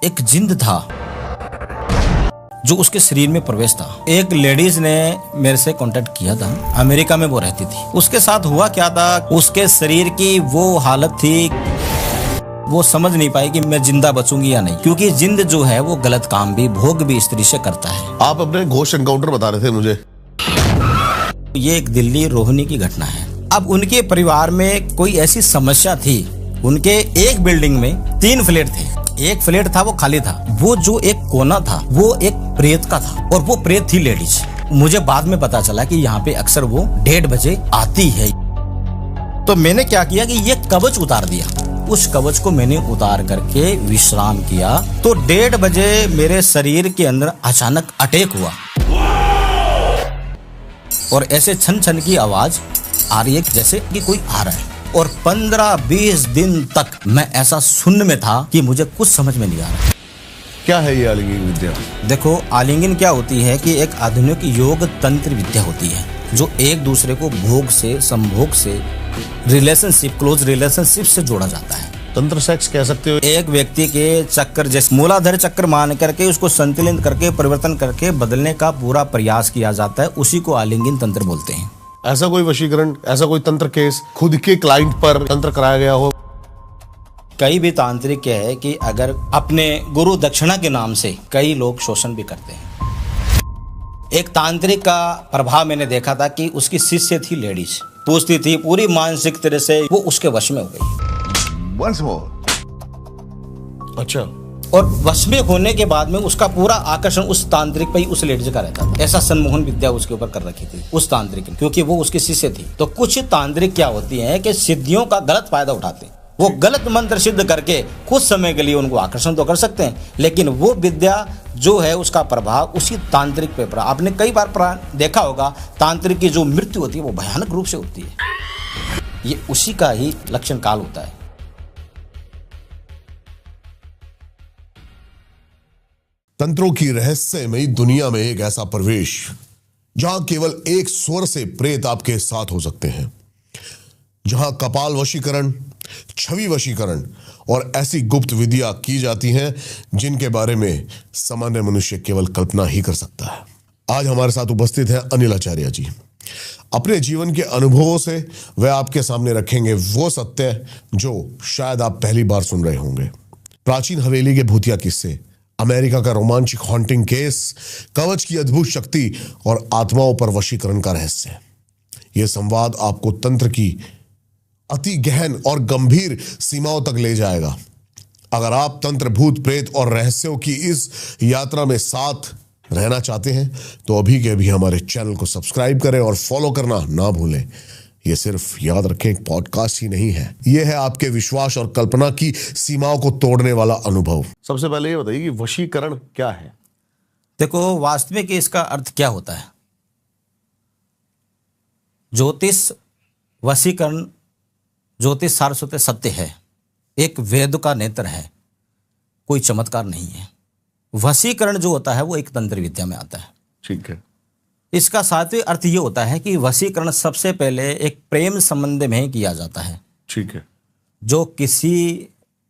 एक जिंद था जो उसके शरीर में प्रवेश था। एक लेडीज ने मेरे से कांटेक्ट किया था, अमेरिका में वो रहती थी। उसके साथ हुआ क्या था, उसके शरीर की वो हालत थी, वो समझ नहीं पाई कि मैं जिंदा बचूंगी या नहीं, क्योंकि जिंद जो है वो गलत काम भी, भोग भी स्त्री से करता है। आप अपने घोस्ट एनकाउंटर बता रहे थे मुझे। ये एक दिल्ली रोहिणी की घटना है। अब उनके परिवार में कोई ऐसी समस्या थी, उनके एक बिल्डिंग में 3 फ्लैट थे। एक फ्लैट था वो खाली था, वो जो एक कोना था वो एक प्रेत का था, और वो प्रेत थी लेडीज। मुझे बाद में पता चला कि यहाँ पे अक्सर वो 1:30 बजे आती है। तो मैंने क्या किया कि ये कवच उतार दिया। उस कवच को मैंने उतार करके विश्राम किया, तो 1:30 बजे मेरे शरीर के अंदर अचानक अटैक हुआ और ऐसे छन छन की आवाज आ रही है जैसे कि कोई आ रहा है, और 15-20 दिन तक मैं ऐसा शून्य में था कि मुझे कुछ समझ में नहीं आ रहा। क्या है ये आलिंगन विद्या? देखो, आलिंगन क्या होती है कि एक आधुनिक योग तंत्र विद्या होती है जो एक दूसरे को भोग से, संभोग से, रिलेशनशिप, क्लोज रिलेशनशिप से जोड़ा जाता है। तंत्र सेक्स कह सकते हो। एक व्यक्ति के चक्कर जैसे मूलाधार चक्र मान करके उसको संतुलित करके, परिवर्तन करके बदलने का पूरा प्रयास किया जाता है, उसी को आलिंगन तंत्र बोलते हैं। ऐसा कोई वशीकरण, ऐसा कोई तंत्र केस खुद के क्लाइंट पर तंत्र कराया गया हो? कई भी तांत्रिक क्या है कि अगर अपने गुरु दक्षिणा के नाम से कई लोग शोषण भी करते हैं। एक तांत्रिक का प्रभाव मैंने देखा था कि उसकी शिष्य थी, लेडीज पूछती थी, पूरी मानसिक तरह से वो उसके वश में हो गई। Once more. अच्छा। और वश में होने के बाद में उसका पूरा आकर्षण उस तांत्रिक पे ही, उस लेडीज का रहता था। ऐसा सम्मोहन विद्या उसके ऊपर कर रखी थी उस तांत्रिक ने, क्योंकि वो उसकी शिष्य थी। तो कुछ तांत्रिक क्या होती हैं कि सिद्धियों का गलत फायदा उठाते हैं। वो गलत मंत्र सिद्ध करके कुछ समय के लिए उनको आकर्षण तो कर सकते हैं, लेकिन वो विद्या जो है उसका प्रभाव उसी तांत्रिक पे पड़ा। आपने कई बार देखा होगा, तांत्रिक की जो मृत्यु होती है वो भयानक रूप से होती है। ये उसी का ही लक्षण काल होता है। तंत्रों की रहस्यमयी दुनिया में एक ऐसा प्रवेश जहां केवल एक स्वर से प्रेत आपके साथ हो सकते हैं, जहां कपाल वशीकरण, छवि वशीकरण और ऐसी गुप्त विधियां की जाती हैं जिनके बारे में सामान्य मनुष्य केवल कल्पना ही कर सकता है। आज हमारे साथ उपस्थित हैं अनिल आचार्य जी। अपने जीवन के अनुभवों से वे आपके सामने रखेंगे वो सत्य जो शायद आप पहली बार सुन रहे होंगे। प्राचीन हवेली के भूतिया किस्से, अमेरिका का रोमांचक हॉन्टिंग केस, कवच की अद्भुत शक्ति और आत्माओं पर वशीकरण का रहस्य। यह संवाद आपको तंत्र की अति गहन और गंभीर सीमाओं तक ले जाएगा। अगर आप तंत्र, भूत, प्रेत और रहस्यों की इस यात्रा में साथ रहना चाहते हैं तो अभी के अभी हमारे चैनल को सब्सक्राइब करें और फॉलो करना ना भूलें। ये सिर्फ याद रखें एक पॉडकास्ट ही नहीं है, यह है आपके विश्वास और कल्पना की सीमाओं को तोड़ने वाला अनुभव। सबसे पहले ये बताइए कि वशीकरण क्या है? देखो, वास्तविक इसका अर्थ क्या होता है। ज्योतिष वशीकरण, ज्योतिष सारस्वत सत्य है, एक वेद का नेत्र है, कोई चमत्कार नहीं है। वशीकरण जो होता है वो एक तंत्र विद्या में आता है। ठीक है। इसका सातवें अर्थ ये होता है कि वशीकरण सबसे पहले एक प्रेम संबंध में किया जाता है। ठीक है। जो किसी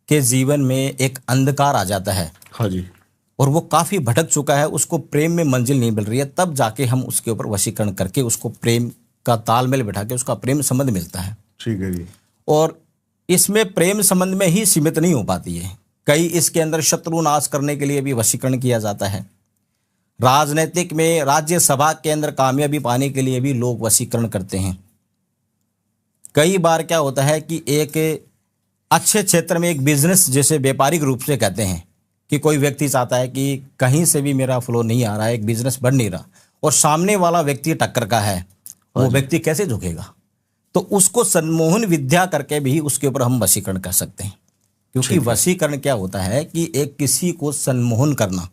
के जीवन में एक अंधकार आ जाता है, हाँ जी, और वो काफी भटक चुका है, उसको प्रेम में मंजिल नहीं मिल रही है, तब जाके हम उसके ऊपर वशीकरण करके उसको प्रेम का तालमेल बिठा के उसका प्रेम संबंध मिलता है। ठीक है जी। और इसमें प्रेम संबंध में ही सीमित नहीं हो पाती है, कई इसके अंदर शत्रु नाश करने के लिए भी वशीकरण किया जाता है। राजनीतिक में, राज्यसभा के अंदर कामयाबी पाने के लिए भी लोग वशीकरण करते हैं। कई बार क्या होता है कि एक अच्छे क्षेत्र में एक बिजनेस, जैसे व्यापारिक रूप से कहते हैं कि कोई व्यक्ति चाहता है कि कहीं से भी मेरा फ्लो नहीं आ रहा है, एक बिजनेस बढ़ नहीं रहा, और सामने वाला व्यक्ति टक्कर का है, वो व्यक्ति कैसे झुकेगा? तो उसको सम्मोहन विद्या करके भी उसके ऊपर हम वशीकरण कर सकते हैं। क्योंकि वशीकरण क्या होता है कि एक किसी को सम्मोहन करना,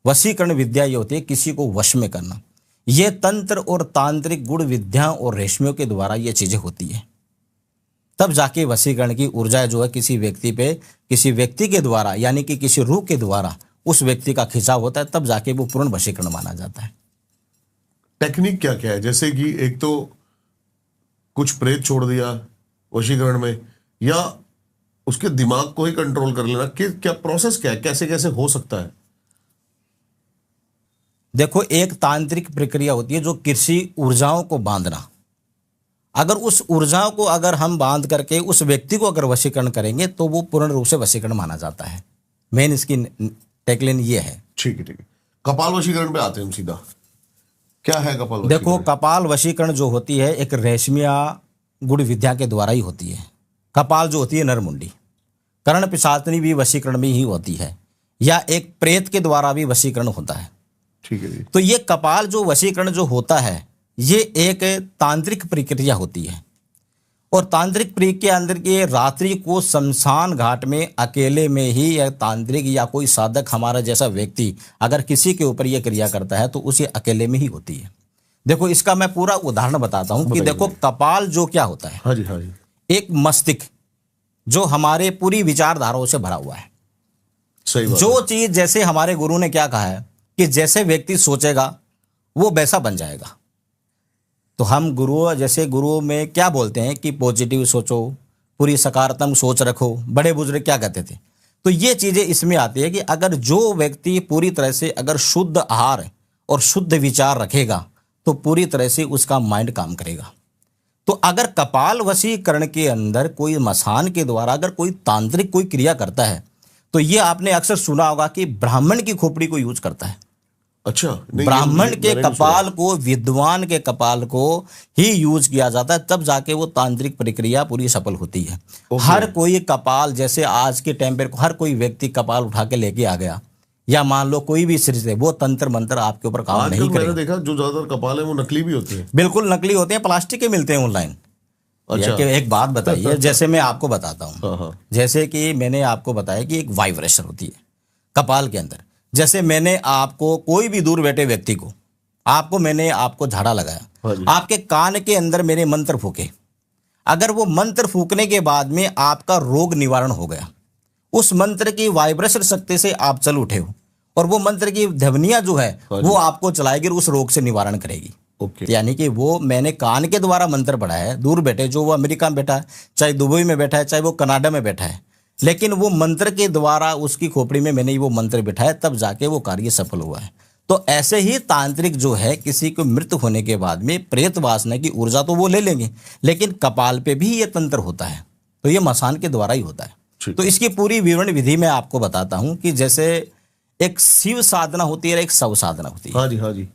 वशीकरण विद्या ये होती है किसी को वश में करना। ये तंत्र और तांत्रिक गुण विद्या और रेशमियों के द्वारा ये चीजें होती है, तब जाके वशीकरण की ऊर्जा जो है किसी व्यक्ति पे, किसी व्यक्ति के द्वारा, यानी कि किसी रूह के द्वारा उस व्यक्ति का खिंचाव होता है, तब जाके वो पूर्ण वशीकरण माना जाता है। टेक्निक क्या क्या है? जैसे कि एक तो कुछ प्रेत छोड़ दिया वशीकरण में, या उसके दिमाग को ही कंट्रोल कर लेना, कि क्या प्रोसेस क्या है, कैसे कैसे हो सकता है? देखो, एक तांत्रिक प्रक्रिया होती है जो कृषि ऊर्जाओं को बांधना। अगर उस ऊर्जाओं को अगर हम बांध करके उस व्यक्ति को अगर वशीकरण करेंगे तो वो पूर्ण रूप से वशीकरण माना जाता है। मेन इसकी टैगलाइन ये है। ठीक है, ठीक है। कपाल वशीकरण पे आते हैं हम सीधा। क्या है कपाल वशीकरण? देखो, कपाल वशीकरण जो होती है एक रेशमिया गुड़ विद्या के द्वारा ही होती है। कपाल जो होती है नरमुंडी, कर्ण पिशाचनी भी वशीकरण में ही होती है, या एक प्रेत के द्वारा भी वशीकरण होता है। ठीक है जी। तो ये कपाल जो वशीकरण जो होता है ये एक तांत्रिक प्रक्रिया होती है। और तांत्रिक प्रक्रिया के अंदर के रात्रि को शमशान घाट में अकेले में ही यह तांत्रिक या कोई साधक हमारा जैसा व्यक्ति अगर किसी के ऊपर यह क्रिया करता है तो उसे अकेले में ही होती है। देखो, इसका मैं पूरा उदाहरण बताता हूं कि देखो, कपाल जो क्या होता है, हाँ जी, हाँ जी। एक मस्तिष्क जो हमारे पूरी विचारधाराओं से भरा हुआ है। सही बात जो चीज जैसे हमारे गुरु ने क्या कहा है कि जैसे व्यक्ति सोचेगा वो वैसा बन जाएगा। तो हम गुरु में क्या बोलते हैं कि पॉजिटिव सोचो, पूरी सकारात्मक सोच रखो। बड़े बुजुर्ग क्या कहते थे? तो ये चीजें इसमें आती है कि अगर जो व्यक्ति पूरी तरह से अगर शुद्ध आहार और शुद्ध विचार रखेगा तो पूरी तरह से उसका माइंड काम करेगा। तो अगर कपाल वशीकरण के अंदर कोई मसान के द्वारा अगर कोई तांत्रिक कोई क्रिया करता है तो ये आपने अक्सर सुना होगा कि ब्राह्मण की खोपड़ी को यूज करता है। अच्छा, नहीं, ब्राह्मण के मैंने नहीं कपाल को, विद्वान के कपाल को ही यूज किया जाता है, तब जाके वो तांत्रिक प्रक्रिया पूरी सफल होती है। हर कोई कपाल, जैसे आज के टाइम पर हर कोई व्यक्ति कपाल उठा के लेके आ गया, या मान लो कोई भी सिर से, वो तंत्र मंत्र आपके ऊपर काम नहीं करेगा। मैंने देखा जो ज्यादातर कपाल है वो नकली भी होते हैं। बिल्कुल नकली होते हैं, प्लास्टिक के मिलते हैं ऑनलाइन। अच्छा। कि एक बात बताइए, जैसे मैं आपको बताता हूँ, हाँ, हाँ। जैसे कि मैंने आपको बताया कि एक वाइब्रेशन होती है कपाल के अंदर। जैसे मैंने आपको कोई भी दूर बैठे व्यक्ति को मैंने आपको झाड़ा लगाया, हाँ जी। आपके कान के अंदर मैंने मंत्र फूके, अगर वो मंत्र फूकने के बाद में आपका रोग निवारण हो गया, उस मंत्र की वाइब्रेशन शक्ति से आप चल उठे हो और वो मंत्र की ध्वनियां जो है वो आपको चलाएगी और उस रोग से निवारण करेगी। यानी कि वो मैंने कान के द्वारा मंत्र पढ़ा है। दूर बैठे, जो वो अमेरिका में बैठा है, चाहे दुबई में बैठा है, चाहे वो कनाडा में बैठा है, लेकिन वो मंत्र के द्वारा उसकी खोपड़ी में मैंने वो मंत्र बिठाया, तब जाके वो कार्य सफल हुआ है। तो ऐसे ही तांत्रिक जो है किसी को मृत्यु होने के बाद में प्रेत वासना की ऊर्जा तो वो ले लेंगे, लेकिन कपाल पे भी ये तंत्र होता है, तो ये मसान के द्वारा ही होता है। तो इसकी पूरी विवरण विधि मैं आपको बताता हूं कि जैसे एक शिव साधना होती है, एक शव साधना होती है। हाँ जी, हाँ जी।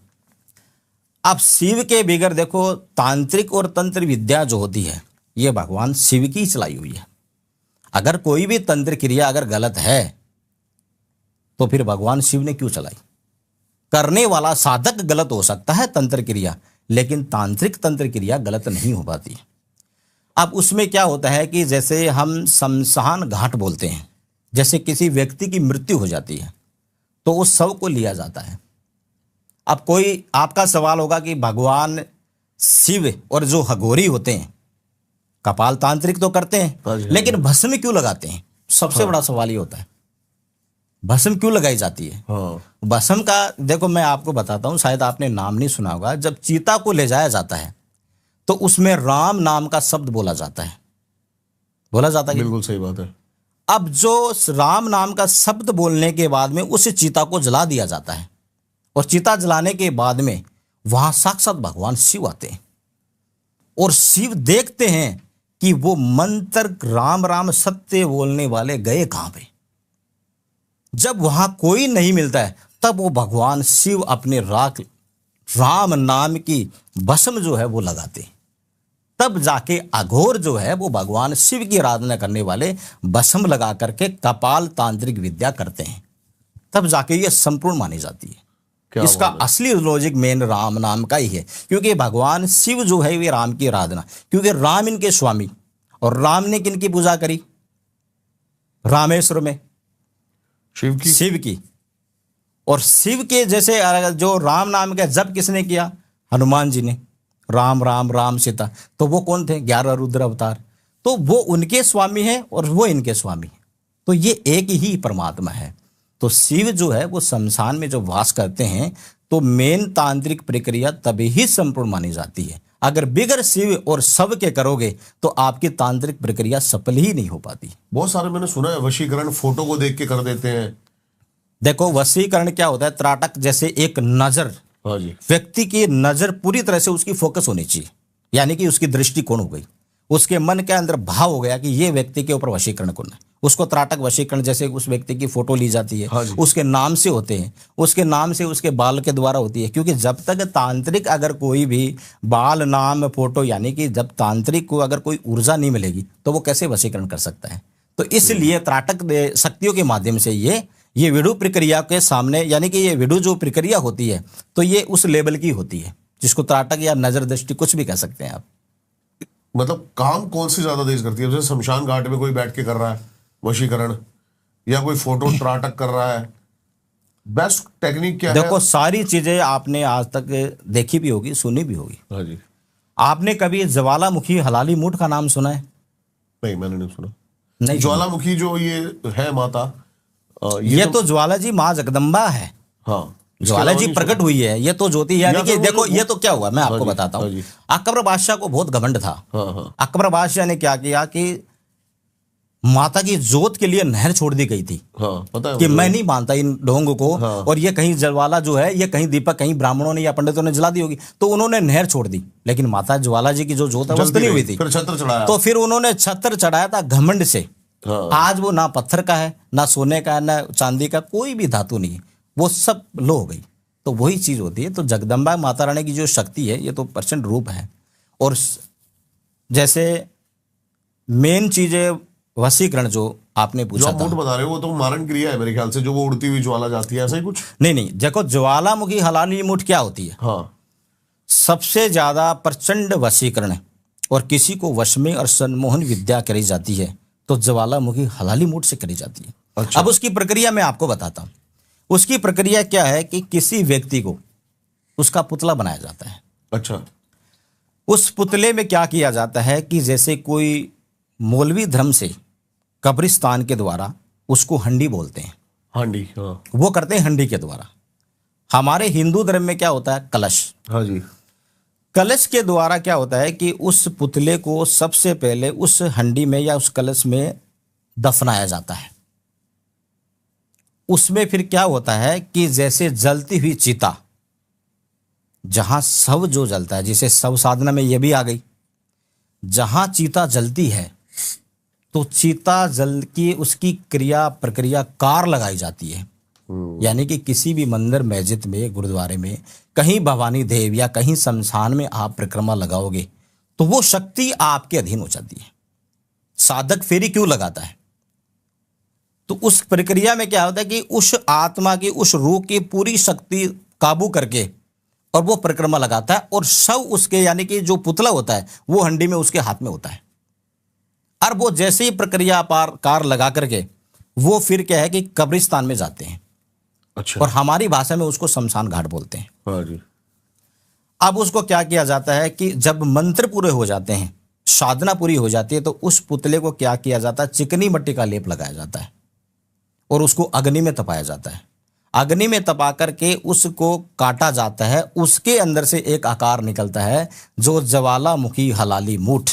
अब शिव के बिगर देखो, तांत्रिक और तंत्र विद्या जो होती है ये भगवान शिव की चलाई हुई है। अगर कोई भी तंत्र क्रिया अगर गलत है तो फिर भगवान शिव ने क्यों चलाई? करने वाला साधक गलत हो सकता है तंत्र क्रिया, लेकिन तांत्रिक तंत्र क्रिया गलत नहीं हो पाती। अब उसमें क्या होता है कि जैसे हम शमशान घाट बोलते हैं, जैसे किसी व्यक्ति की मृत्यु हो जाती है तो उस शव को लिया जाता है। अब कोई आपका सवाल होगा कि भगवान शिव और जो हगोरी होते हैं कपाल तांत्रिक तो करते हैं, लेकिन भस्म क्यों लगाते हैं? सबसे बड़ा सवाल ये होता है, भस्म क्यों लगाई जाती है? भस्म का देखो मैं आपको बताता हूं, शायद आपने नाम नहीं सुना होगा। जब चीता को ले जाया जाता है तो उसमें राम नाम का शब्द बोला जाता है। बिल्कुल सही बात है। अब जो राम नाम का शब्द बोलने के बाद में उस चीता को जला दिया जाता है, और चीता जलाने के बाद में वहां साक्षात भगवान शिव आते हैं और शिव देखते हैं कि वो मंत्र राम राम सत्य बोलने वाले गए कहां पे। जब वहां कोई नहीं मिलता है तब वो भगवान शिव अपने राम नाम की भस्म जो है वो लगाते हैं। तब जाके अघोर जो है वो भगवान शिव की आराधना करने वाले भस्म लगा करके कपाल तांत्रिक विद्या करते हैं, तब जाके ये संपूर्ण मानी जाती है। इसका असली लॉजिक मेन राम नाम का ही है, क्योंकि भगवान शिव जो है वे राम की आराधना, क्योंकि राम इनके स्वामी, और राम ने किनकी पूजा करी? रामेश्वर में शिव की। और शिव के जैसे जो राम नाम का जप किसने किया? हनुमान जी ने। राम राम राम सीता, तो वो कौन थे? 11 रुद्र अवतार। तो वो उनके स्वामी हैं और वो इनके स्वामी हैं, तो ये एक ही परमात्मा है। तो शिव जो है वो शमशान में जो वास करते हैं, तो मेन तांत्रिक प्रक्रिया तभी ही संपूर्ण मानी जाती है। अगर बिगर शिव और शव के करोगे तो आपकी तांत्रिक प्रक्रिया सफल ही नहीं हो पाती। बहुत सारे मैंने सुना है वशीकरण फोटो को देख के कर देते हैं। देखो वशीकरण क्या होता है, त्राटक जैसे एक नजर, हाँ जी, व्यक्ति की नजर पूरी तरह से उसकी फोकस होनी चाहिए, यानी कि उसकी दृष्टिकोण हो गई, उसके मन के अंदर भाव हो गया कि ये व्यक्ति के ऊपर वशीकरण करना है, उसको त्राटक वशीकरण, जैसे उस व्यक्ति की फोटो ली जाती है, हाँ जी। उसके नाम से होते हैं, उसके नाम से उसके बाल के द्वारा होती है, क्योंकि जब तक तांत्रिक अगर कोई भी बाल नाम फोटो, यानी कि जब तांत्रिक को अगर कोई ऊर्जा नहीं मिलेगी तो वो कैसे वशीकरण कर सकता है। तो इसलिए त्राटक शक्तियों के माध्यम से ये विडु प्रक्रिया के सामने, यानी कि ये विडु जो प्रक्रिया होती है तो ये उस लेवल की होती है, जिसको त्राटक या नजर दृष्टि कुछ भी कह सकते हैं आप। मतलब काम कौन सी ज्यादा तेज करती है? जैसे शमशान घाट में कोई बैठ के कर रहा है वशीकरण, या कोई फोटो त्राटक कर रहा है, बेस्ट टेक्निक क्या है? देखो सारी चीजें आपने आज तक देखी भी होगी, सुनी भी होगी। हाँ जी। आपने कभी ज्वालामुखी हलाली मूठ का नाम सुना है? नहीं, मैंने नहीं सुना। नहीं। ज्वालामुखी जो ये है माता, ये तो ज्वाला जी माँ जगदम्बा है। हाँ, ज्वाला जी प्रकट हुई है, ये तो ज्योति, यानी कि देखो ये तो क्या हुआ मैं आपको बताता हूँ। अकबर बादशाह को बहुत घमंड था। अकबर बादशाह ने क्या किया कि माता की जोत के लिए नहर छोड़ दी गई थी। पता है कि मैं नहीं मानता इन ढोंग को, और ये कहीं ज्वाला जो है ये कहीं दीपक कहीं ब्राह्मणों ने या पंडितों ने जला दी होगी, तो उन्होंने नहर छोड़ दी, लेकिन माता ज्वाला जी की जो जोत है वो नहीं हुई थी। फिर छत्र चढ़ाया, तो फिर उन्होंने छत्र चढ़ाया था घमंड से। आज वो ना पत्थर का है, ना सोने का है, ना चांदी का, कोई भी धातु नहीं है, वो सब लो हो गई। तो वही चीज होती है। तो जगदम्बा माता रानी की जो शक्ति है ये तो प्रचंड रूप है। और जैसे मेन चीज है वशीकरण, जो आपने पूछा था, बता रहे हो वो तो मारण क्रिया है मेरे ख्याल से, जो वो उड़ती हुई ज्वाला जाती है, ऐसा ही कुछ? नहीं, देखो ज्वालामुखी हलाली मूठ क्या होती है। हाँ, सबसे ज्यादा प्रचंड वशीकरण और किसी को वश में और सम्मोहन विद्या करी जाती है तो ज्वालामुखी हलाली मूठ से करी जाती है। अच्छा। अब उसकी प्रक्रिया मैं आपको बताता हूं। उसकी प्रक्रिया क्या है कि किसी व्यक्ति को उसका पुतला बनाया जाता है। अच्छा। उस पुतले में क्या किया जाता है कि जैसे कोई मौलवी धर्म से कब्रिस्तान के द्वारा उसको हंडी बोलते हैं, हंडी, हाँ, वो करते हैं हंडी के द्वारा। हमारे हिंदू धर्म में क्या होता है, कलश। हाँ जी। कलश के द्वारा क्या होता है कि उस पुतले को सबसे पहले उस हंडी में या उस कलश में दफनाया जाता है। उसमें फिर क्या होता है कि जैसे जलती हुई चिता, जहां शव जो जलता है, जिसे शव साधना में यह भी आ गई, जहां चीता जलती है तो चीता जल की उसकी क्रिया प्रक्रिया कार लगाई जाती है। यानी कि किसी भी मंदिर, मस्जिद में, गुरुद्वारे में, कहीं भवानी देव या कहीं शमशान में आप परिक्रमा लगाओगे तो वो शक्ति आपके अधीन हो जाती है। साधक फेरी क्यों लगाता है? तो उस प्रक्रिया में क्या होता है कि उस आत्मा की, उस रूह की पूरी शक्ति काबू करके और वो परिक्रमा लगाता है, और शव उसके, यानी कि जो पुतला होता है वो हंडी में उसके हाथ में होता है। और वो जैसे ही प्रक्रिया कार लगा करके वो फिर क्या है कि कब्रिस्तान में जाते हैं। अच्छा। और हमारी भाषा में उसको शमशान घाट बोलते हैं। हाँ जी। अब उसको क्या किया जाता है कि जब मंत्र पूरे हो जाते हैं, साधना पूरी हो जाती है, तो उस पुतले को क्या किया जाता है, चिकनी मिट्टी का लेप लगाया जाता है और उसको अग्नि में तपाया जाता है। अग्नि में तपा करके उसको काटा जाता है। उसके अंदर से एक आकार निकलता है जो ज्वालामुखी हलाली मूठ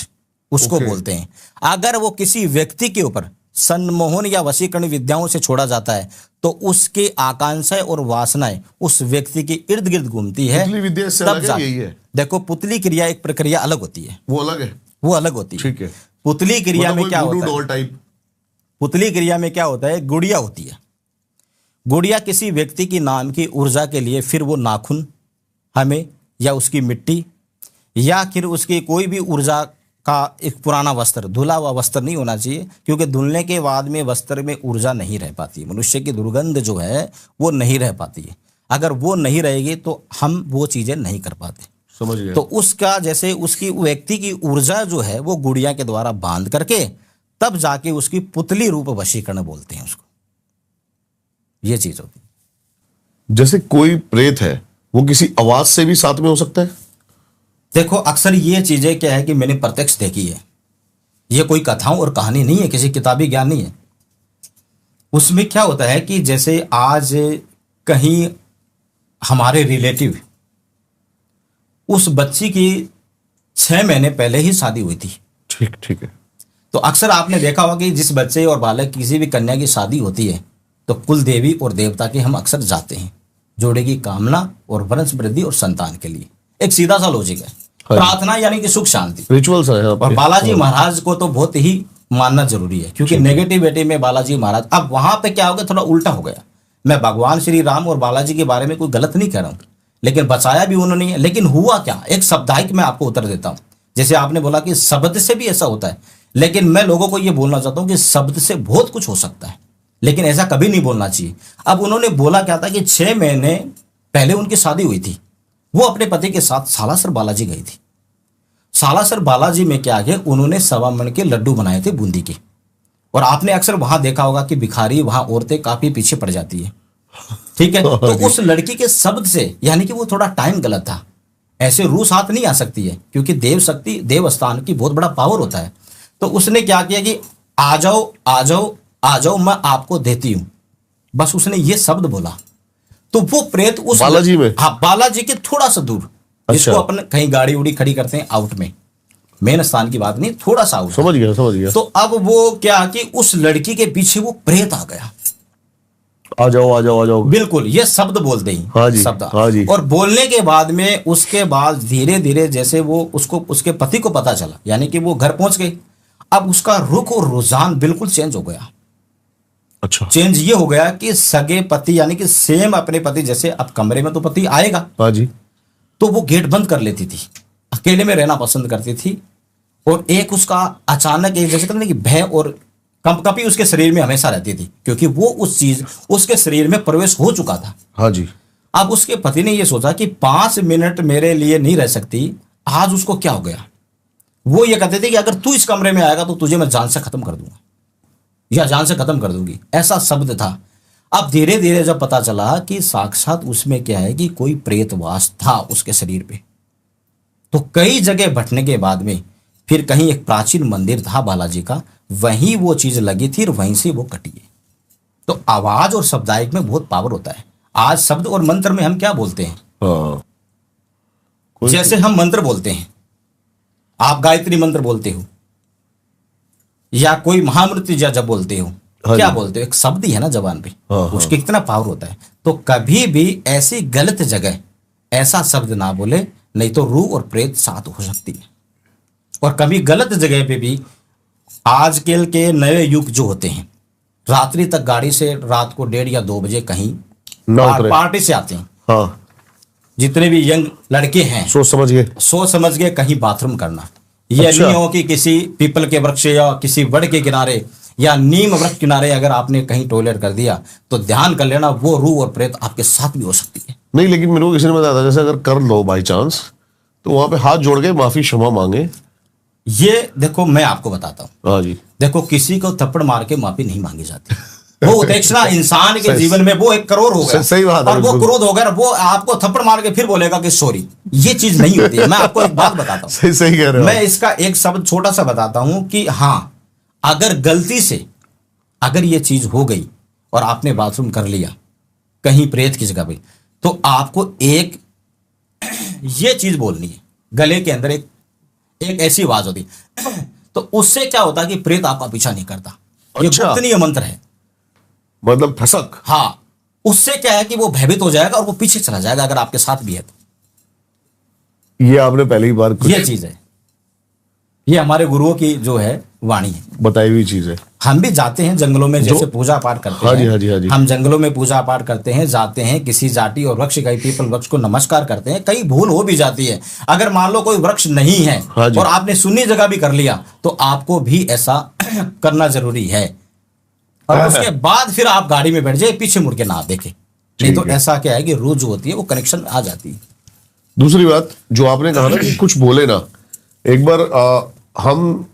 उसको बोलते हैं। अगर वो किसी व्यक्ति के ऊपर सम्मोहन या वशीकरण विद्याओं से छोड़ा जाता है तो उसकी आकांक्षाएं और वासनाएं उस व्यक्ति के इर्द गिर्द घूमती है। पुतली विद्या से अलग है, यही है। देखो पुतली क्रिया एक प्रक्रिया अलग होती है, वो अलग है, वो अलग होती है। ठीक है। पुतली क्रिया में क्या होता है, टाइप पुतली क्रिया में क्या होता है, गुड़िया होती है। गुड़िया किसी व्यक्ति की नाम की ऊर्जा के लिए फिर वो नाखून हमें या उसकी मिट्टी या फिर उसकी कोई भी ऊर्जा का एक पुराना वस्त्र, धुला हुआ वस्त्र नहीं होना चाहिए, क्योंकि धुलने के बाद में वस्त्र में ऊर्जा नहीं रह पाती है। मनुष्य की दुर्गंध जो है वो नहीं रह पाती है। अगर वो नहीं रहेगी तो हम वो चीजें नहीं कर पाते। समझ गया। तो उसका जैसे उसकी व्यक्ति की ऊर्जा जो है वो गुड़िया के द्वारा बांध करके तब जाके उसकी पुतली रूप वशीकरण बोलते हैं उसको। ये चीज होती है। जैसे कोई प्रेत है वो किसी आवाज से भी साथ में हो सकता है? देखो अक्सर ये चीजें क्या है कि मैंने प्रत्यक्ष देखी है। ये कोई कथाओं और कहानी नहीं है, किसी किताबी ज्ञान नहीं है। उसमें क्या होता है कि जैसे आज कहीं हमारे रिलेटिव उस बच्ची की 6 महीने पहले ही शादी हुई थी। ठीक ठीक है। तो अक्सर आपने देखा होगा कि जिस बच्चे और बालक किसी भी कन्या की शादी होती है तो कुल देवी और देवता के हम अक्सर जाते हैं, जोड़े की कामना और वंश वृद्धि और संतान के लिए। एक सीधा सा लॉजिक है। प्रार्थना यानी कि सुख शांति, रिचुअल्स है और बालाजी महाराज को तो बहुत ही मानना जरूरी है, क्योंकि नेगेटिविटी में बालाजी महाराज। अब वहां पे क्या हो गया, थोड़ा उल्टा हो गया। मैं भगवान श्री राम और बालाजी के बारे में कोई गलत नहीं कह रहा हूं, लेकिन बचाया भी उन्होंने है। लेकिन हुआ क्या, एक साप्ताहिक में आपको उत्तर देता हूं। जैसे आपने बोला कि शब्द से भी ऐसा होता है, लेकिन मैं लोगों को यह बोलना चाहता हूं कि शब्द से बहुत कुछ हो सकता है, लेकिन ऐसा कभी नहीं बोलना चाहिए। अब उन्होंने बोला क्या था कि 6 महीने पहले उनकी शादी हुई थी, वो अपने पति के साथ सालासर बालाजी गई थी। सालासर बालाजी में क्या है, उन्होंने 1.25 मन के लड्डू बनाए थे बूंदी के। और आपने अक्सर वहां देखा होगा कि भिखारी, वहां औरतें काफी पीछे पड़ जाती है, ठीक है। तो उस लड़की के शब्द से, यानी कि वो थोड़ा टाइम गलत था, ऐसे रूस हाथ नहीं आ सकती है, क्योंकि देव शक्ति, देव स्थान की बहुत बड़ा पावर होता है। तो उसने क्या किया कि आ जाओ आ जाओ आ जाओ, मैं आपको देती हूं, बस उसने ये शब्द बोला। तो वो प्रेत उस बालाजी में, हाँ, बालाजी के थोड़ा सा दूर, जिसको अपन कहीं गाड़ी उड़ी खड़ी करते हैं आउट में, मेन स्थान की बात नहीं, थोड़ा सा आउट। समझ गया समझ गया। तो अब वो क्या कि उस लड़की के पीछे वो प्रेत आ गया। आ जाओ आ जाओ आ जाओ, बिल्कुल, ये शब्द बोलते ही, हाँ जी, शब्द। हाँ जी। और बोलने के बाद में, उसके बाद धीरे धीरे जैसे वो उसको, उसके पति को पता चला, यानी कि वो घर पहुंच गई। अब उसका रुख और रुझान बिल्कुल चेंज हो गया। अच्छा, चेंज ये हो गया कि सगे पति, यानी कि सेम अपने पति जैसे, अब कमरे में तो पति आएगा, हाँ जी, तो वो गेट बंद कर लेती थी, अकेले में रहना पसंद करती थी। और एक उसका अचानक, एक जैसे कहते हैं कि भय और कंपकपी उसके शरीर में हमेशा रहती थी, क्योंकि वो उस चीज उसके शरीर में प्रवेश हो चुका था। हाँ जी। अब उसके पति ने ये सोचा कि 5 मिनट मेरे लिए नहीं रह सकती। आज उसको क्या हो गया, वो ये कहते थे कि अगर तू इस कमरे में आएगा तो तुझे मैं जान से खत्म कर दूंगा, या जान से खत्म कर दूंगी, ऐसा शब्द था। अब धीरे धीरे जब पता चला कि साक्षात उसमें क्या है कि कोई प्रेतवास था उसके शरीर पे, तो कई जगह भटने के बाद में फिर कहीं एक प्राचीन मंदिर था बालाजी का, वहीं वो चीज लगी थी और वहीं से वो कटी है। तो आवाज और शब्दायक में बहुत पावर होता है। आज शब्द और मंत्र में हम क्या बोलते हैं, हाँ, जैसे हम मंत्र बोलते हैं, आप गायत्री मंत्र बोलते हो या कोई महामृत्युंजय जब बोलते हो, हाँ क्या जी, बोलते हो, एक शब्द ही है ना जबान पे, हाँ, हाँ। उसके कितना पावर होता है। तो कभी भी ऐसी गलत जगह ऐसा शब्द ना बोले, नहीं तो रूह और प्रेत साथ हो सकती है। और कभी गलत जगह पे भी, आजकल के नए युग जो होते हैं, रात्रि तक गाड़ी से रात को 1:30 या 2 बजे कहीं ना उतरे, पार्टी से आते हैं, हाँ, जितने भी यंग लड़के हैं, सोच समझ गए कहीं बाथरूम करना। ये अच्छा। नहीं हो कि किसी पीपल के वृक्ष या किसी वड के किनारे या नीम वृक्ष किनारे अगर आपने कहीं टॉयलेट कर दिया तो ध्यान कर लेना, वो रूह और प्रेत आपके साथ भी हो सकती है। नहीं, लेकिन मेरे को किसी ने बताया था, जैसे अगर कर लो बाई चांस, तो वहां पे हाथ जोड़ के माफी क्षमा मांगे। ये देखो, मैं आपको बताता हूँ, हाँ जी, देखो किसी को थप्पड़ मार के माफी नहीं मांगी जाती। वो उपेक्षा इंसान के जीवन में वो एक करोड़ हो गया, सही बात है, और वो बिल्कुल। क्रोध हो गया, वो आपको थप्पड़ मार के फिर बोलेगा कि सॉरी। ये चीज नहीं होती है। मैं आपको एक बात बताता हूँ, सही कह रहे हो। मैं इसका एक शब्द छोटा सा बताता हूं कि हाँ, अगर गलती से अगर ये चीज हो गई और आपने बाथरूम कर लिया कहीं प्रेत की जगह पे, तो आपको एक ये चीज बोलनी है, गले के अंदर एक ऐसी आवाज होती है, तो उससे क्या होता है कि प्रेत आपका पीछा नहीं करता। ये अच्छा। गुप्तनीय मंत्र है, मतलब ठसक। हाँ। उससे क्या है कि वो भयभीत हो जाएगा और वो पीछे चला जाएगा अगर आपके साथ भी है तो। ये आपने पहली बार कुछ ये चीज है, ये हमारे गुरुओं की जो है वाणी है, बताई हुई चीज है। हम भी जाते हैं जंगलों में, जैसे पूजा पाठ करते हाँ जी, हैं, हाँ जी, हाँ जी। हम जंगलों में पूजा पाठ करते हैं, जाते हैं किसी जाति और वृक्ष, कई पीपल वृक्ष को नमस्कार करते हैं। कई भूल हो भी जाती है, अगर मान लो कोई वृक्ष नहीं है हाँ जी। और आपने सुन्नी जगह भी कर लिया, तो आपको भी ऐसा करना जरूरी है। और उसके बाद फिर आप गाड़ी में बैठ जाए, पीछे मुड़ के ना देखे, नहीं तो ऐसा क्या है कि रूह जो होती है वो कनेक्शन आ जाती है। दूसरी बात जो आपने कहा ना कि कुछ बोले ना, एक बार हम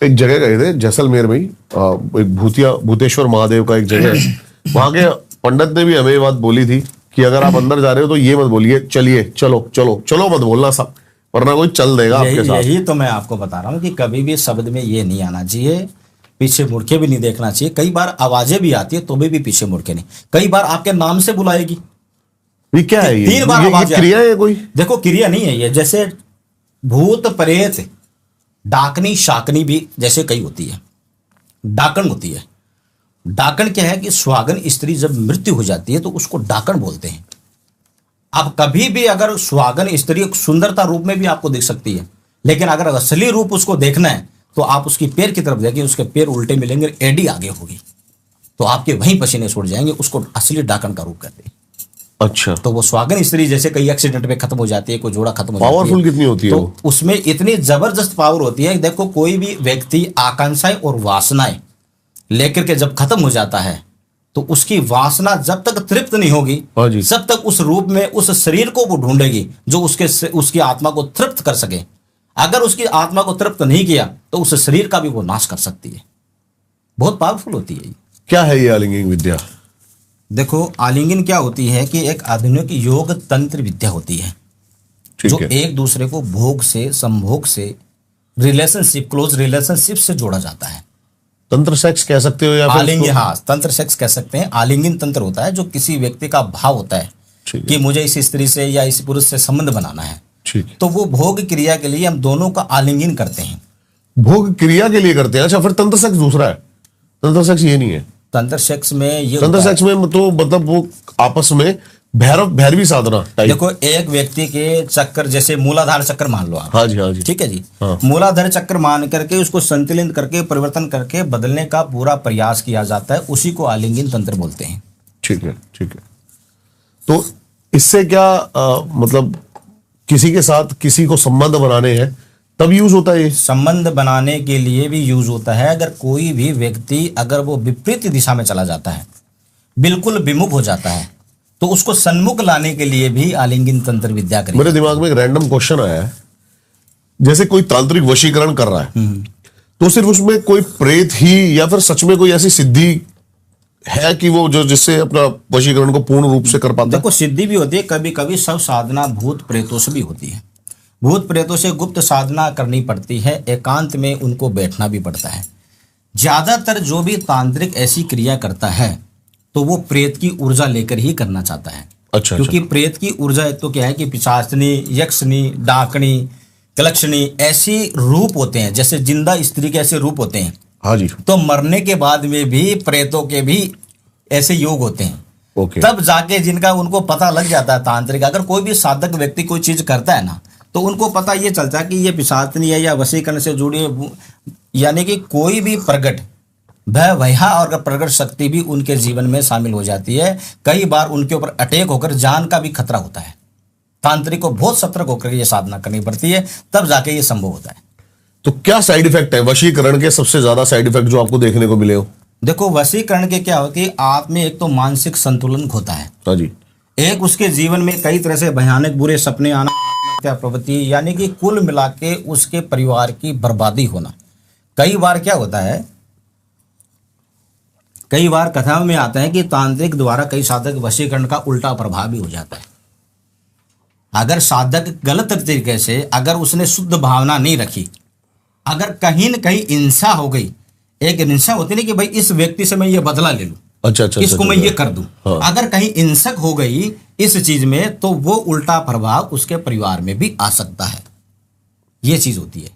एक जगह गए थे जैसलमेर में ही, एक भूतेश्वर महादेव का एक जगह है, वहां के पंडित ने भी हमें ये बात बोली थी कि अगर आप अंदर जा रहे हो तो ये मत बोलिए चलिए चलो चलो चलो मत बोलना सब, वरना कोई चल देगा आपके साथ। यही तो मैं आपको बता रहा हूँ कि कभी भी शब्द में ये नहीं आना चाहिए, पीछे मुड़ के भी नहीं देखना चाहिए। कई बार आवाजें भी आती है तो भी पीछे मुड़ के नहीं, कई बार आपके नाम से बुलाएगी, ये क्या है, ये 3 बार आवाज क्रिया है कोई? देखो क्रिया नहीं है ये, जैसे भूत प्रेत डाकनी शाकनी भी जैसे कई होती है, डाकन होती है। डाकन क्या है कि सुहागन स्त्री जब मृत्यु हो जाती है तो उसको डाकन बोलते हैं। अब कभी भी अगर सुहागन स्त्री एक सुंदरता रूप में भी आपको दिख सकती है, लेकिन अगर असली रूप उसको देखना है तो आप उसकी पैर की तरफ देखिए, उसके पैर उल्टे मिलेंगे, एडी आगे होगी, तो आपके वहीं पसीने छूट जाएंगे, उसको असली डाकन का रूप कहते हैं। अच्छा, तो वो सुहागन स्त्री जैसे कई एक्सीडेंट में खत्म हो जाती है, कोई जोड़ा खत्म हो जाती है, पावरफुल कितनी होती है तो वो? उसमें इतनी जबरदस्त पावर होती है। देखो कोई भी व्यक्ति आकांक्षाएं और वासनाएं लेकर के जब खत्म हो जाता है तो उसकी वासना जब तक तृप्त नहीं होगी, हाँ जी। जब तक उस रूप में उस शरीर को वो ढूंढेगी जो उसकी आत्मा को तृप्त कर सके। अगर उसकी आत्मा को तृप्त नहीं किया तो उस शरीर का भी वो नाश कर सकती है। बहुत पावरफुल होती है। क्या है ये आलिंगन विद्या? देखो आलिंगन क्या होती है कि एक आधुनिक योग तंत्र विद्या होती है ठीक जो है। एक दूसरे को भोग से, संभोग से, रिलेशनशिप, क्लोज रिलेशनशिप से जोड़ा जाता है। तंत्र सेक्स कह सकते हो या फिर आलिंगन, उसको- हाँ, तंत्र सेक्स कह सकते हैं। आलिंगन तंत्र होता है जो किसी व्यक्ति का भाव होता है ठीक है। कि मुझे इस स्त्री से या इस पुरुष से संबंध बनाना है, ठीक है। तो वो भोग क्रिया के लिए हम दोनों का आलिंगन करते हैं। भोग क्रिया के लिए करते हैं। अच्छा, फिर तंत्र सेक्स दूसरा है? तंत्र सेक्स ये नहीं है? तंत्र सेक्स में ये तंत्र होता है- सेक्स में तो मतलब वो आपस में भैरवी साधना टाइप। देखो एक व्यक्ति के चक्कर, जैसे मूलाधार चक्कर मान लो आप, हाँ जी, हाँ जी। ठीक है जी, हाँ। मूलाधार चक्र मान करके उसको संतुलित करके परिवर्तन करके बदलने का पूरा प्रयास किया जाता है, उसी को आलिंगन तंत्र बोलते हैं। ठीक है, ठीक है। तो इससे क्या मतलब किसी के साथ किसी को संबंध बनाने हैं तब यूज होता है ये? संबंध बनाने के लिए भी यूज होता है। अगर कोई भी व्यक्ति अगर वो विपरीत दिशा में चला जाता है, बिल्कुल विमुख हो जाता है, तो उसको सन्मुख लाने के लिए भी आलिंगन तंत्र विद्या करें। मेरे दिमाग में एक रैंडम क्वेश्चन आया है। जैसे कोई तांत्रिक वशीकरण कर रहा है तो सिर्फ उसमें कोई प्रेत ही या फिर सच में कोई ऐसी सिद्धि है कि वो जो जिससे अपना वशीकरण को पूर्ण रूप से कर पाता है? देखो सिद्धि भी होती है, कभी कभी सब साधना भूत प्रेतों से भी होती है। भूत प्रेतों से गुप्त साधना करनी पड़ती है, एकांत में उनको बैठना भी पड़ता है। ज्यादातर जो भी तांत्रिक ऐसी क्रिया करता है तो वो प्रेत की ऊर्जा लेकर ही करना चाहता है। अच्छा, क्योंकि प्रेत की ऊर्जा तो क्या है कि पिशाचनी, यक्षनी, डाकनी, कलक्षणी ऐसी रूप होते हैं, जैसे जिंदा स्त्री के ऐसे रूप होते हैं। हाँ जी। तो मरने के बाद में भी प्रेतों के भी ऐसे योग होते हैं। ओके। तब जाके जिनका उनको पता लग जाता है तांत्रिक, अगर कोई भी साधक व्यक्ति कोई चीज करता है ना तो उनको पता ये चलता है कि ये पिशाचनी है या वशीकरण से जुड़ी है, यानी कि कोई भी प्रगट भया और प्रगट शक्ति भी उनके जीवन में शामिल हो जाती है। कई बार उनके ऊपर अटैक होकर जान का भी खतरा होता है। तांत्रिक को बहुत सतर्क होकर ये साधना करनी पड़ती है, तब जाके ये संभव होता है। तो क्या साइड इफेक्ट है वशीकरण के? सबसे ज्यादा साइड इफेक्ट जो आपको देखने को मिले हो? देखो वशीकरण के क्या होती है, आप में एक तो मानसिक संतुलन होता है, हाँ जी। एक उसके जीवन में कई तरह से भयानक बुरे सपने आना, आत्महत्या प्रवृत्ति, यानी कि कुल मिला के उसके परिवार की बर्बादी होना। कई बार क्या होता है, कई बार कथाओं में आता है कि तांत्रिक द्वारा कई साधक वशीकरण का उल्टा प्रभाव भी हो जाता है। अगर साधक गलत तरीके से, अगर उसने शुद्ध भावना नहीं रखी, अगर कहीं न कहीं हिंसा हो गई, एक हिंसा होती नहीं कि भाई इस व्यक्ति से मैं ये बदला ले लूं, अच्छा अच्छा, इसको अच्छा, मैं अच्छा। ये कर दूं, हाँ। अगर कहीं हिंसक हो गई इस चीज में तो वो उल्टा प्रभाव उसके परिवार में भी आ सकता है। ये चीज होती है।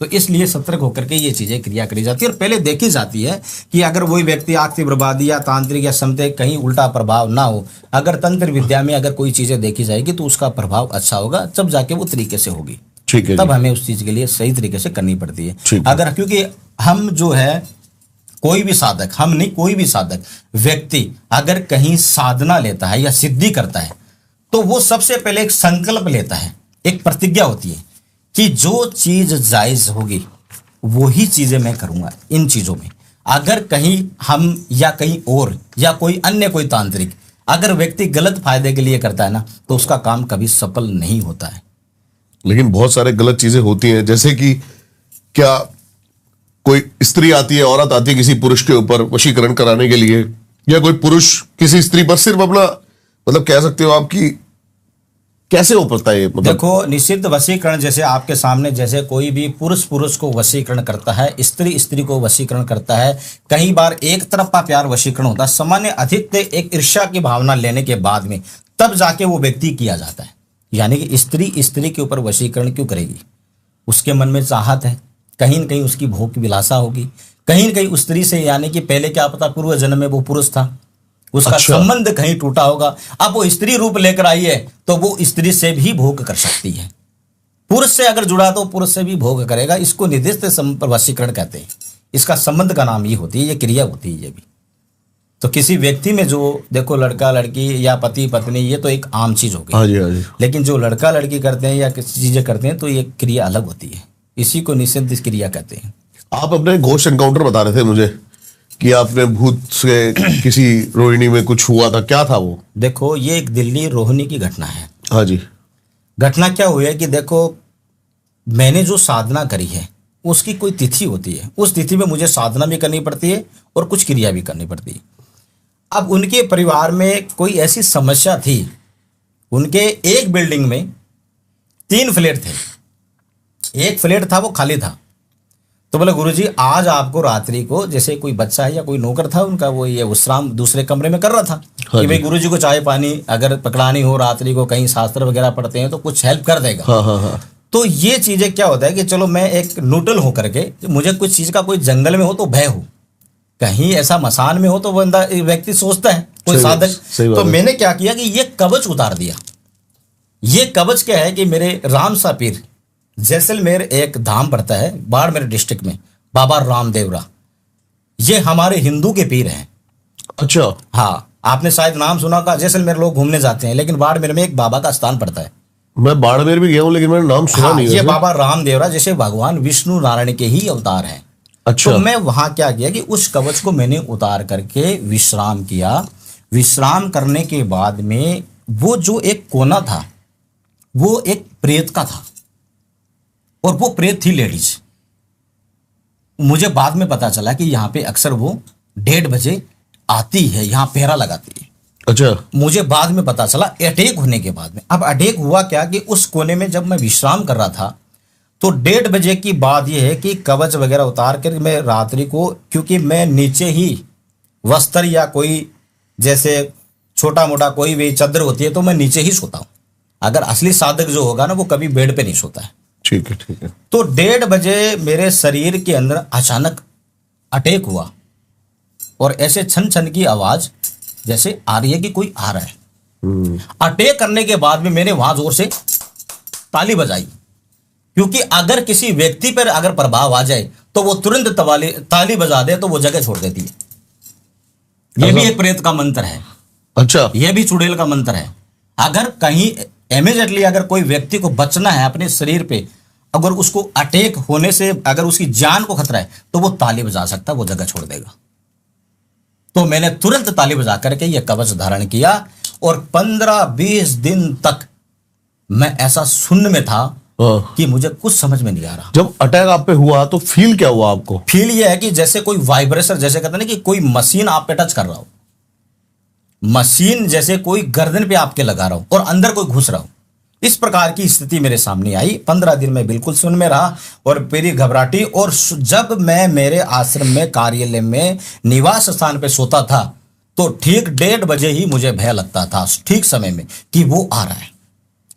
तो इसलिए सतर्क होकर के ये चीजें क्रिया करी जाती है और पहले देखी जाती है कि अगर वही व्यक्ति आर्थिक बर्बादी या तांत्रिक या समते कहीं उल्टा प्रभाव ना हो, अगर तंत्र विद्या में अगर कोई चीजें देखी जाएगी तो उसका प्रभाव अच्छा होगा, तब जाके वो तरीके से होगी। ठीक है तब जी। हमें उस चीज के लिए सही तरीके से करनी पड़ती है। ठीक है। अगर क्योंकि हम जो है कोई भी साधक, हम नहीं कोई भी साधक व्यक्ति अगर कहीं साधना लेता है या सिद्धि करता है तो वो सबसे पहले एक संकल्प लेता है, एक प्रतिज्ञा होती है कि जो चीज जायज होगी वही चीजें मैं करूंगा। इन चीजों में अगर कहीं हम या कहीं और या कोई अन्य कोई तांत्रिक अगर व्यक्ति गलत फायदे के लिए करता है ना तो उसका काम कभी सफल नहीं होता है। लेकिन बहुत सारे गलत चीजें होती हैं, जैसे कि क्या कोई स्त्री आती है, औरत आती है किसी पुरुष के ऊपर वशीकरण कराने के लिए, या कोई पुरुष किसी स्त्री पर सिर्फ अपना मतलब कह सकते हो आपकी कैसे हो पाता है ये? मतलब देखो निषिद्ध वशीकरण जैसे आपके सामने, जैसे कोई भी पुरुष पुरुष को वशीकरण करता है, स्त्री स्त्री को वशीकरण करता है, कई बार एक तरफा प्यार वशीकरण होता है, सामान्य अधिक एक ईर्ष्या की भावना लेने के बाद में तब जाके वो व्यक्ति किया जाता है। यानी कि स्त्री स्त्री के ऊपर वशीकरण क्यों करेगी? उसके मन में चाहत है, कहीं न कहीं उसकी भोग की विलासा होगी, कहीं न कहीं उस स्त्री से, यानी कि पहले क्या पता पूर्व जन्म में वो पुरुष था, उसका अच्छा। संबंध कहीं टूटा होगा। अब वो स्त्री रूप लेकर आई है तो वो स्त्री से भी भोग कर सकती है। पुरुष से अगर जुड़ा तो पुरुष से भी भोग करेगा। इसको निर्दिष्ट वशीकरण कहते हैं। इसका संबंध का नाम ये होती है, ये क्रिया होती है। ये भी तो किसी व्यक्ति में जो देखो लड़का लड़की या पति पत्नी, ये तो एक आम चीज हो गई। हाँ जी, हाँ जी। लेकिन जो लड़का लड़की करते हैं या किसी चीजें करते हैं तो ये क्रिया अलग होती है। इसी को निषिद्ध क्रिया कहते हैं। आप अपने घोस्ट एनकाउंटर बता रहे थे मुझे कि आपने भूत से किसी रोहिणी में कुछ हुआ था, क्या था वो? देखो ये एक दिल्ली रोहिणी की घटना है। हाँ जी। घटना क्या हुई है कि देखो मैंने जो साधना करी है उसकी कोई तिथि होती है, उस तिथि में मुझे साधना भी करनी पड़ती है और कुछ क्रिया भी करनी पड़ती है। अब उनके परिवार में कोई ऐसी समस्या थी, उनके एक बिल्डिंग में 3 फ्लैट थे, एक फ्लैट था वो खाली था। तो बोले गुरुजी आज आपको रात्रि को, जैसे कोई बच्चा है या कोई नौकर था उनका, वो ये विश्राम दूसरे कमरे में कर रहा था कि भाई गुरुजी को चाय पानी अगर पकड़ानी हो रात्रि को, कहीं शास्त्र वगैरह पढ़ते हैं तो कुछ हेल्प कर देगा। हाँ हाँ हाँ। तो ये चीजें क्या होता है कि चलो मैं एक न्यूट्रल होकर के, मुझे कुछ चीज का कोई जंगल में हो तो भय हो, कहीं ऐसा मसान में हो तो बंदा व्यक्ति सोचता है कोई साधक। तो मैंने क्या किया कि ये कवच उतार दिया। ये कवच क्या है कि मेरे रामसा पीर जैसलमेर एक धाम पड़ता है बाड़मेर डिस्ट्रिक्ट में, बाबा रामदेवरा, ये हमारे हिंदू के पीर हैं। अच्छा। हाँ, आपने शायद नाम सुना होगा, जैसलमेर लोग घूमने जाते हैं, लेकिन बाड़मेर में एक बाबा का स्थान पड़ता है। मैं बाड़मेर भी गया हूँ लेकिन मैंने नाम सुना नहीं। ये बाबा रामदेवरा जैसे भगवान विष्णु नारायण के ही अवतार हैं। अच्छा। तो मैं वहां क्या किया कि उस कवच को मैंने उतार करके विश्राम किया। विश्राम करने के बाद में वो जो एक कोना था वो एक प्रेत का था और वो प्रेत थी लेडीज। मुझे बाद में पता चला कि यहाँ पे अक्सर वो 1:30 बजे आती है, यहाँ पहरा लगाती है। अच्छा। मुझे बाद में पता चला अटैक होने के बाद में। अब अटैक हुआ क्या कि उस कोने में जब मैं विश्राम कर रहा था तो 1:30 बजे की बात यह है कि कवच वगैरह उतार कर मैं रात्रि को, क्योंकि मैं नीचे ही वस्त्र या कोई जैसे छोटा मोटा कोई भी चादर होती है तो मैं नीचे ही सोता हूँ। अगर असली साधक जो होगा ना वो कभी बेड पे नहीं सोता है। ठीक है, ठीक है। तो 1:30 बजे मेरे शरीर के अंदर अचानक अटैक हुआ और ऐसे छन छन की आवाज जैसे आ रही है कि कोई आ रहा है। अटैक करने के बाद में मैंने वहां जोर से ताली बजाई, क्योंकि अगर किसी व्यक्ति पर अगर प्रभाव आ जाए तो वो तुरंत ताली बजा दे तो वो जगह छोड़ देती है। ये भी एक प्रेत का मंत्र है। अच्छा। यह भी चुड़ैल का मंत्र है। अगर कहीं इमीडिएटली अगर कोई व्यक्ति को बचना है अपने शरीर पे, अगर उसको अटैक होने से अगर उसकी जान को खतरा है तो वो ताली बजा सकता, वो जगह छोड़ देगा। तो मैंने तुरंत ताली बजा करके यह कवच धारण किया और 15-20 दिन तक मैं ऐसा शून्य में था कि मुझे कुछ समझ में नहीं आ रहा। जब अटैक आप पे हुआ तो फील क्या हुआ आपको? फील यह है कि जैसे कोई वाइब्रेशन, जैसे कहते हैं ना कि कोई मशीन आप पे टच कर रहा हो, मशीन जैसे कोई गर्दन पे आपके लगा रहा हो और अंदर कोई घुस रहा हो। इस प्रकार की स्थिति मेरे सामने आई। 15 दिन में बिल्कुल सुन में रहा और मेरी घबराहटी। और जब मैं मेरे आश्रम में कार्यालय में निवास स्थान पे सोता था तो ठीक 1:30 बजे ही मुझे भय लगता था, ठीक समय में, कि वो आ रहा है।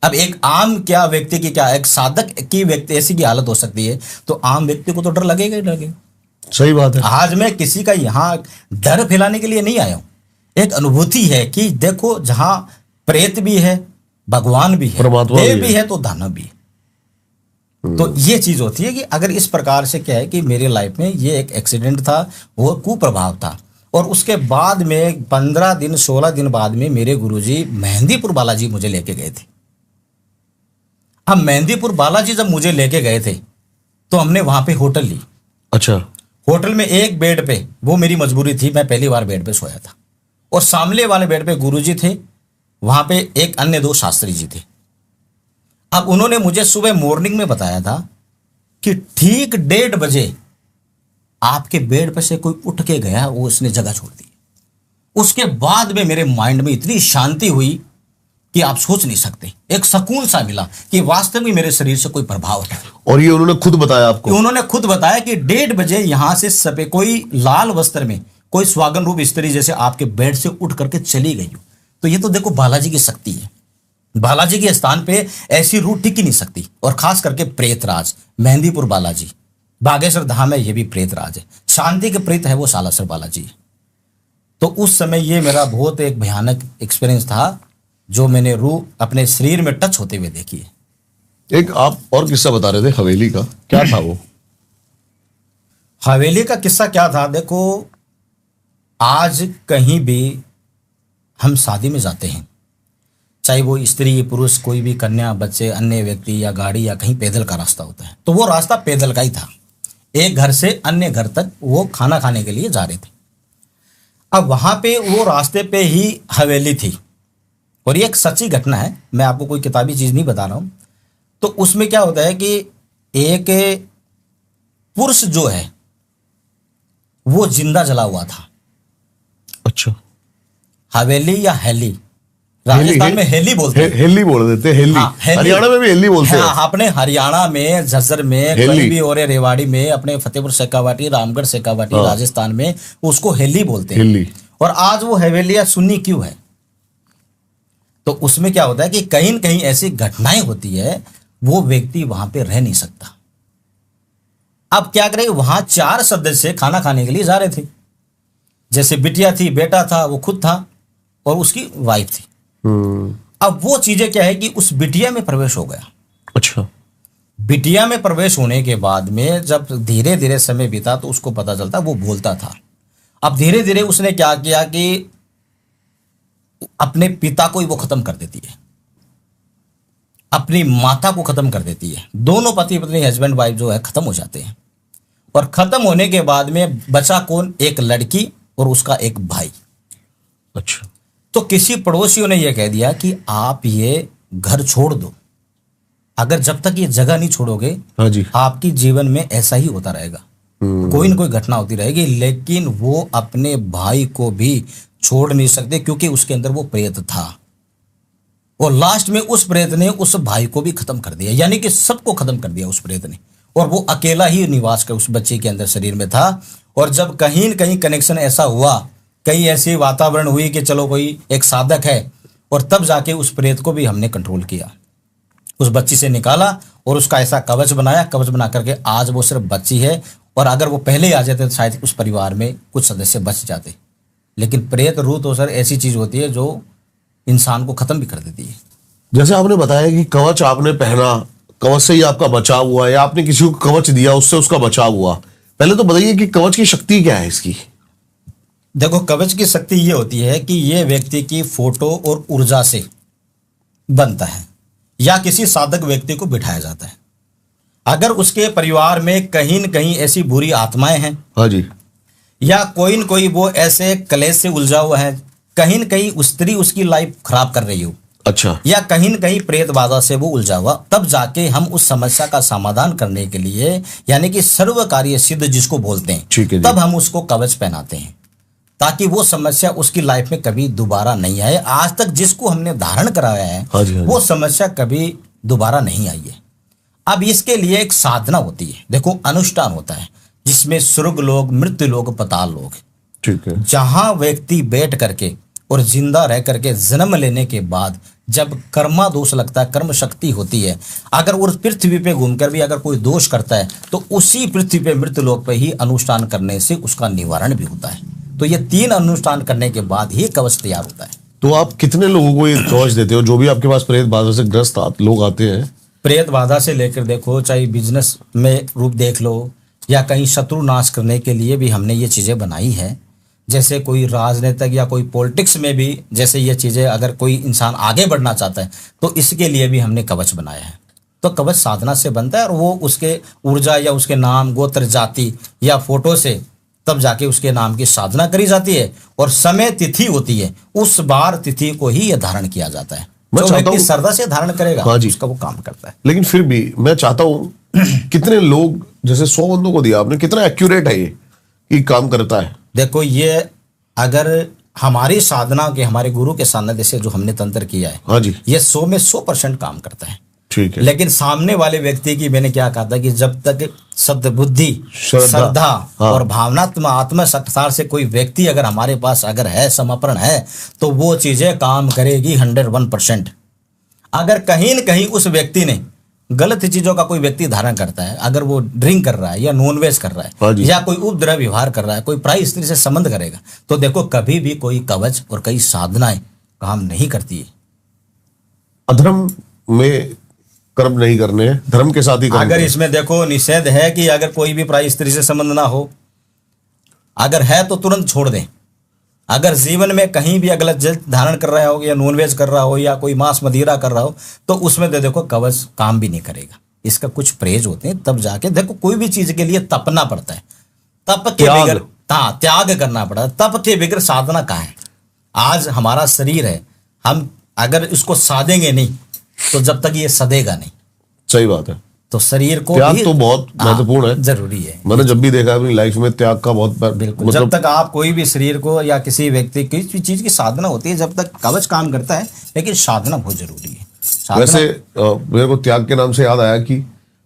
अब एक आम क्या व्यक्ति की, क्या एक साधक की व्यक्ति ऐसी की हालत हो सकती है, तो आम व्यक्ति को तो डर लगेगा ही लगेगा। सही बात है। आज मैं किसी का यहाँ डर फैलाने के लिए नहीं आया हूं। एक अनुभूति है कि देखो जहां प्रेत भी है, भगवान भी है, देव भी है तो दानव भी है। तो ये चीज होती है कि अगर इस प्रकार से क्या है कि मेरे लाइफ में ये एक एक्सीडेंट था, वो कुप्रभाव था। और उसके बाद में 15 दिन 16 दिन बाद में मेरे गुरुजी मेहंदीपुर बालाजी मुझे लेके गए थे। अब मेहंदीपुर बालाजी जब मुझे लेके गए थे तो हमने वहां पे होटल ली। अच्छा। होटल में एक बेड पे, वो मेरी मजबूरी थी, मैं पहली बार बेड पे सोया था और सामने वाले बेड पे गुरुजी थे, वहां पे एक अन्य 2 शास्त्री जी थे। अब उन्होंने मुझे सुबह मॉर्निंग में बताया था कि ठीक 1:30 बजे आपके बेड पर से कोई उठ के गया, वो उसने जगह छोड़ दी। उसके बाद में मेरे माइंड में इतनी शांति हुई कि आप सोच नहीं सकते। एक सुकून सा मिला कि वास्तव में मेरे शरीर से कोई प्रभाव है। और ये उन्होंने खुद बताया आपको? उन्होंने खुद बताया कि 1:30 बजे यहां से सपे कोई लाल वस्त्र में कोई स्वागन रूप स्त्री जैसे आपके बेड से उठ करके चली गई हो। तो ये तो देखो बालाजी की शक्ति है। बालाजी के स्थान पे ऐसी रूह टिक ही नहीं सकती। और खास करके प्रेतराज मेहंदीपुर बालाजी, बागेश्वर धाम है, ये भी प्रेतराज है। शांति के प्रेत है वो सालासर बालाजी है। तो उस समय ये मेरा बहुत एक भयानक एक्सपीरियंस था जो मैंने रूह अपने शरीर में टच होते हुए देखी है। एक आप और किस्सा बता रहे थे हवेली का, क्या था वो? हवेली का किस्सा क्या था, देखो आज कहीं भी हम शादी में जाते हैं, चाहे वो स्त्री पुरुष कोई भी कन्या बच्चे अन्य व्यक्ति या गाड़ी या कहीं पैदल का रास्ता होता है, तो वो रास्ता पैदल का ही था। एक घर से अन्य घर तक वो खाना खाने के लिए जा रहे थे। अब वहां पे वो रास्ते पे ही हवेली थी, और ये एक सच्ची घटना है, मैं आपको कोई किताबी चीज नहीं बता रहा हूं। तो उसमें क्या होता है कि एक पुरुष जो है वो जिंदा जला हुआ था। अच्छा, हवेली या हेली, राजस्थान में हेली बोलते हैं। हेली बोल देते हैं, हेली। हाँ, हेली। हरियाणा में भी हेली बोलते हैं। हाँ, अपने हरियाणा में झज्जर में कहीं भी और रेवाड़ी में, अपने फतेहपुर शेखावाटी रामगढ़ शेखावाटी राजस्थान में उसको हेली बोलते हैं। हेली। और आज वो हवेली या सुन्नी क्यों है, तो उसमें क्या होता है कि कहीं न कहीं ऐसी घटनाएं होती है, वो व्यक्ति वहां पे रह नहीं सकता। अब क्या करें, वहां 4 सदस्य खाना खाने के लिए जा रहे थे, जैसे बिटिया थी, बेटा था, वो खुद था और उसकी वाइफ थी। अब वो चीजें क्या है कि उस बिटिया में प्रवेश हो गया। अच्छा, बिटिया में प्रवेश होने के बाद में जब धीरे धीरे समय बीता तो उसको पता चलता वो बोलता था। अब धीरे धीरे उसने क्या किया कि अपने पिता को ही वो खत्म कर देती है, अपनी माता को खत्म कर देती है। दोनों पति पत्नी हस्बैंड वाइफ जो है खत्म हो जाते हैं। और खत्म होने के बाद में बचा कौन, एक लड़की और उसका एक भाई। अच्छा, तो किसी पड़ोसियों ने यह कह दिया कि आप ये घर छोड़ दो, अगर जब तक ये जगह नहीं छोड़ोगे, हाँ जी, आपकी जीवन में ऐसा ही होता रहेगा, कोई ना कोई घटना होती रहेगी। लेकिन वो अपने भाई को भी छोड़ नहीं सकते क्योंकि उसके अंदर वो प्रेत था। और लास्ट में उस प्रेत ने उस भाई को भी खत्म कर दिया, यानी कि सबको खत्म कर दिया उस प्रेत ने। और वो अकेला ही निवास कर उस बच्चे के अंदर शरीर में था। और जब कहीं न कहीं कनेक्शन ऐसा हुआ, कहीं ऐसी वातावरण हुई कि चलो कोई एक साधक है, और तब जाके उस प्रेत को भी हमने कंट्रोल किया, उस बच्ची से निकाला और उसका ऐसा कवच बनाया। कवच बना करके आज वो सिर्फ बच्ची है, और अगर वो पहले ही आ जाते तो शायद उस परिवार में कुछ सदस्य बच जाते। लेकिन प्रेत रूह तो सर ऐसी चीज होती है जो इंसान को खत्म भी कर देती है। जैसे आपने बताया कि कवच आपने पहना, कवच से ही आपका बचाव हुआ, या आपने किसी को कवच दिया उससे उसका बचाव हुआ। पहले तो बताइए कि कवच की शक्ति क्या है इसकी? देखो, कवच की शक्ति ये होती है कि ये व्यक्ति की फोटो और ऊर्जा से बनता है, या किसी साधक व्यक्ति को बिठाया जाता है। अगर उसके परिवार में कहीं न कहीं ऐसी बुरी आत्माएं हैं, हाँ जी, या कोई न कोई वो ऐसे कलेश से उलझा हुआ है, कहीं न कहीं उस स्त्री उसकी लाइफ खराब कर रही हो, अच्छा, या कहीं न कहीं प्रेत बाधा से वो उलझा हुआ, तब जाके हम उस समस्या का समाधान करने के लिए, यानी कि सर्व कार्य सिद्ध जिसको बोलते हैं, ठीक है जी, तब हम उसको कवच पहनाते हैं, ताकि वो समस्या उसकी लाइफ में कभी दोबारा नहीं आए। आज तक जिसको हमने धारण कराया है, हाँ जी, हाँ जी, वो समस्या कभी दोबारा नहीं आई है। अब इसके लिए एक साधना होती है, देखो अनुष्ठान होता है, जिसमें स्वर्ग लोग, मृत्यु लोग, पाताल लोग, ठीक है, जहां व्यक्ति बैठ करके और जिंदा रह करके जन्म लेने के बाद जब कर्मा दोष लगता है, कर्म शक्ति होती है, अगर उस पृथ्वी पे घूमकर भी अगर कोई दोष करता है तो उसी पृथ्वी पे मृत्यु लोक पे ही अनुष्ठान करने से उसका निवारण भी होता है। तो ये 3 अनुष्ठान करने के बाद ही कवच तैयार होता है। तो आप कितने लोगों को ये कवच देते हो, जो भी आपके पास प्रेत बाधा से ग्रस्त लोग आते हैं? प्रेत बाधा से लेकर देखो, चाहे बिजनेस में रूप देख लो, या कहीं शत्रु नाश करने के लिए भी हमने ये चीज़ें बनाई है। जैसे कोई राजनीतिक या कोई पॉलिटिक्स में भी जैसे ये चीज़ें, अगर कोई इंसान आगे बढ़ना चाहता है तो इसके लिए भी हमने कवच बनाया है। तो कवच साधना से बनता है, और वो उसके ऊर्जा या उसके नाम, गोत्र, जाति या फोटो से तब जाके उसके नाम की साधना करी जाती है। और समय तिथि होती है, उस बार तिथि को ही यह धारण किया जाता है। जो व्यक्ति श्रद्धा से धारण करेगा, हाँ जी, उसका वो काम करता है। लेकिन फिर भी मैं चाहता हूँ कितने लोग, जैसे 100 बंदों को दिया आपने, कितना एक्यूरेट है ये काम करता है? देखो, ये अगर हमारी साधना के, हमारे गुरु के सानिध्य से जो हमने तंत्र किया है, हाँ जी, ये 100 में 100% काम करता है, ठीक है। लेकिन सामने वाले व्यक्ति की, मैंने क्या कहा था कि जब तक सद बुद्धि, श्रद्धा हाँ, और भावनात्मक आत्म साक्षात से कोई व्यक्ति अगर हमारे पास अगर है, समर्पण है, तो वो चीजें काम करेगी 101%। अगर कहीं न कहीं उस व्यक्ति ने गलत चीजों का कोई व्यक्ति धारण करता है, अगर वो ड्रिंक कर रहा है या नॉनवेज कर रहा हाँ है जी। या कोई उपद्रव व्यवहार कर रहा है, कोई पराई स्त्री से संबंध करेगा, तो देखो कभी भी कोई कवच और कई साधनाएं काम नहीं करती है। अधर्म में कर्म नहीं करने हैं, धर्म के साथ ही कर्म अगर करने हैं। इसमें देखो निषेध है कि अगर कोई भी पराई स्त्री से संबंध ना हो, अगर है तो तुरंत छोड़ दें। अगर जीवन में कहीं भी गलत जल धारण कर रहा हो या नॉनवेज कर रहा हो या कोई मांस मदिरा कर रहा हो, तो उसमें तो देखो कवच काम भी नहीं करेगा। इसका कुछ परहेज होते हैं, तब जाके देखो कोई भी चीज के लिए तपना पड़ता है। तप के त्याग। बगैर त्याग करना पड़ता है। तप के बगैर साधना कहाँ है। आज हमारा शरीर है, हम अगर इसको साधेंगे नहीं तो जब तक ये सदेगा नहीं। सही बात है। तो शरीर को त्याग भी तो बहुत महत्वपूर्ण है, जरूरी है। मैंने जब भी देखा अपनी लाइफ में त्याग का बहुत बिल्कुल, जब तक आप कोई भी शरीर को या किसी व्यक्ति किसी भी चीज की साधना होती है, जब तक कवच काम करता है, लेकिन साधना बहुत जरूरी है। वैसे मेरे को त्याग के नाम से याद आया कि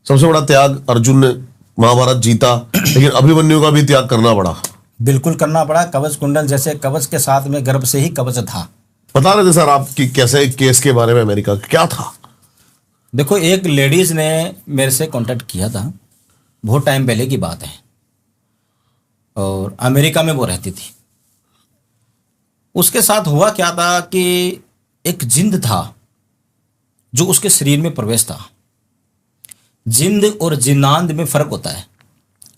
सबसे बड़ा त्याग अर्जुन ने महाभारत जीता, लेकिन अभिमन्यु का भी त्याग करना पड़ा। बिल्कुल करना पड़ा। कवच कुंडल जैसे कवच के साथ में गर्भ से ही कवच था। बता रहे थे सर आप कि कैसे केस के बारे में, अमेरिका क्या था? देखो, एक लेडीज ने मेरे से कांटेक्ट किया था, बहुत टाइम पहले की बात है, और अमेरिका में वो रहती थी। उसके साथ हुआ क्या था कि एक जिंद था जो उसके शरीर में प्रवेश था। जिंद और जिन्नांद में फर्क होता है।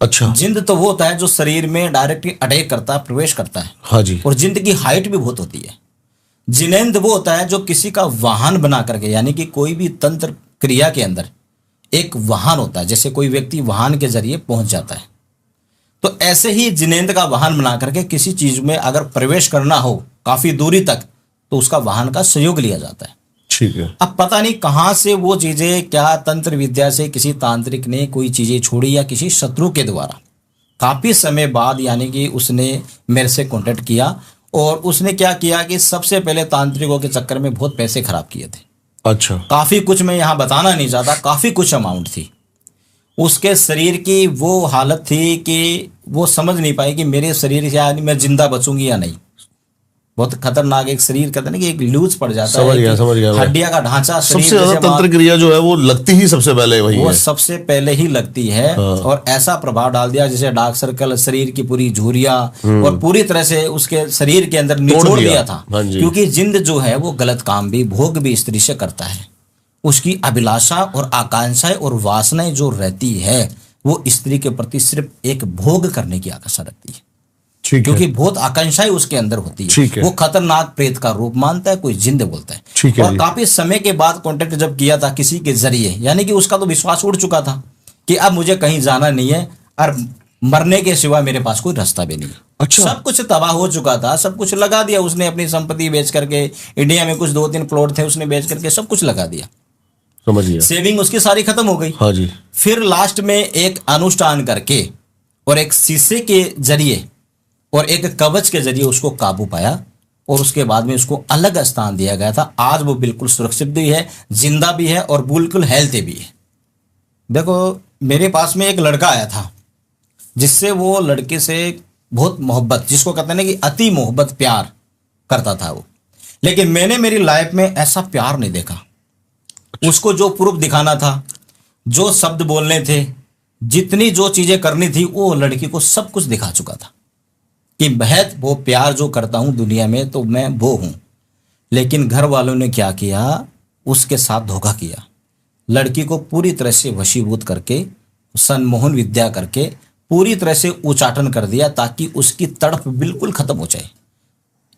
अच्छा। जिंद तो वो होता है जो शरीर में डायरेक्टली अटैक करता है, प्रवेश करता है। हाँ जी। और जिंद की हाइट भी बहुत होती है। जिनेंद्र वो होता है जो किसी का वाहन बना करके, यानी कि कोई भी तंत्र क्रिया के अंदर एक वाहन होता है, जैसे कोई व्यक्ति वाहन के जरिए पहुंच जाता है, तो ऐसे ही जिनेंद्र का वाहन बना करके किसी चीज में अगर प्रवेश करना हो काफी दूरी तक, तो उसका वाहन का सहयोग लिया जाता है। ठीक है। अब पता नहीं कहां से वो चीजें, क्या तंत्र विद्या से किसी तांत्रिक ने कोई चीजें छोड़ी या किसी शत्रु के द्वारा, काफी समय बाद यानी कि उसने मेरे से कांटेक्ट किया, और उसने क्या किया कि सबसे पहले तांत्रिकों के चक्कर में बहुत पैसे खराब किए थे। अच्छा। काफी कुछ, मैं यहाँ बताना नहीं चाहता, काफी कुछ अमाउंट थी। उसके शरीर की वो हालत थी कि वो समझ नहीं पाई कि मेरे शरीर से यानी मैं जिंदा बचूंगी या नहीं। बहुत खतरनाक एक शरीर, कहते हैं ना कि एक लूज पड़ जाता समझ है, गया। हड्डियां का ढांचा शरीर सबसे ज्यादा जैसे तंत्र क्रिया जो है वो लगती ही सबसे पहले वही वो है। सबसे पहले ही लगती है। और ऐसा प्रभाव डाल दिया जैसे डार्क सर्कल, शरीर की पूरी झुर्रियां, और पूरी तरह से उसके शरीर के अंदर निचोड़ दिया था। हाँ जी। क्योंकि जिंद जो है वो गलत काम भी, भोग भी स्त्री से करता है। उसकी अभिलाषा और आकांक्षाएं और वासनाएं जो रहती है वो स्त्री के प्रति सिर्फ एक भोग करने की आकांक्षा रखती है। ठीक है। क्योंकि बहुत आकांक्षाएं उसके अंदर होती ठीक है। वो खतरनाक प्रेत का रूप मानता है, कोई जिंद बोलता है। ठीक है और जी। काफी समय के बाद कांटेक्ट जब किया था किसी के जरिए, यानी कि उसका तो विश्वास उड़ चुका था कि अब मुझे कहीं जाना नहीं है और मरने के सिवा मेरे पास कोई रास्ता भी नहीं है। अच्छा। सब कुछ तबाह हो चुका था, सब कुछ लगा दिया उसने, अपनी संपत्ति बेच करके, इंडिया में कुछ 2-3 प्लॉट थे उसने बेच करके सब कुछ लगा दिया। समझ गया। सेविंग उसकी सारी खत्म हो गई। हाँ जी। फिर लास्ट में एक अनुष्ठान करके और एक शीशे के जरिए और एक कवच के जरिए उसको काबू पाया, और उसके बाद में उसको अलग स्थान दिया गया था। आज वो बिल्कुल सुरक्षित भी है, जिंदा भी है और बिल्कुल हेल्थी भी है। देखो, मेरे पास में एक लड़का आया था जिससे वो लड़के से बहुत मोहब्बत, जिसको कहते हैं ना कि अति मोहब्बत प्यार करता था वो, लेकिन मैंने मेरी लाइफ में ऐसा प्यार नहीं देखा। उसको जो प्रूफ दिखाना था, जो शब्द बोलने थे, जितनी जो चीजें करनी थी, वो लड़की को सब कुछ दिखा चुका था कि बेहद वो प्यार जो करता हूं दुनिया में तो मैं वो हूं। लेकिन घर वालों ने क्या किया, उसके साथ धोखा किया। लड़की को पूरी तरह से वशीभूत करके, सम्मोहन विद्या करके पूरी तरह से उच्चाटन कर दिया ताकि उसकी तड़प बिल्कुल खत्म हो जाए।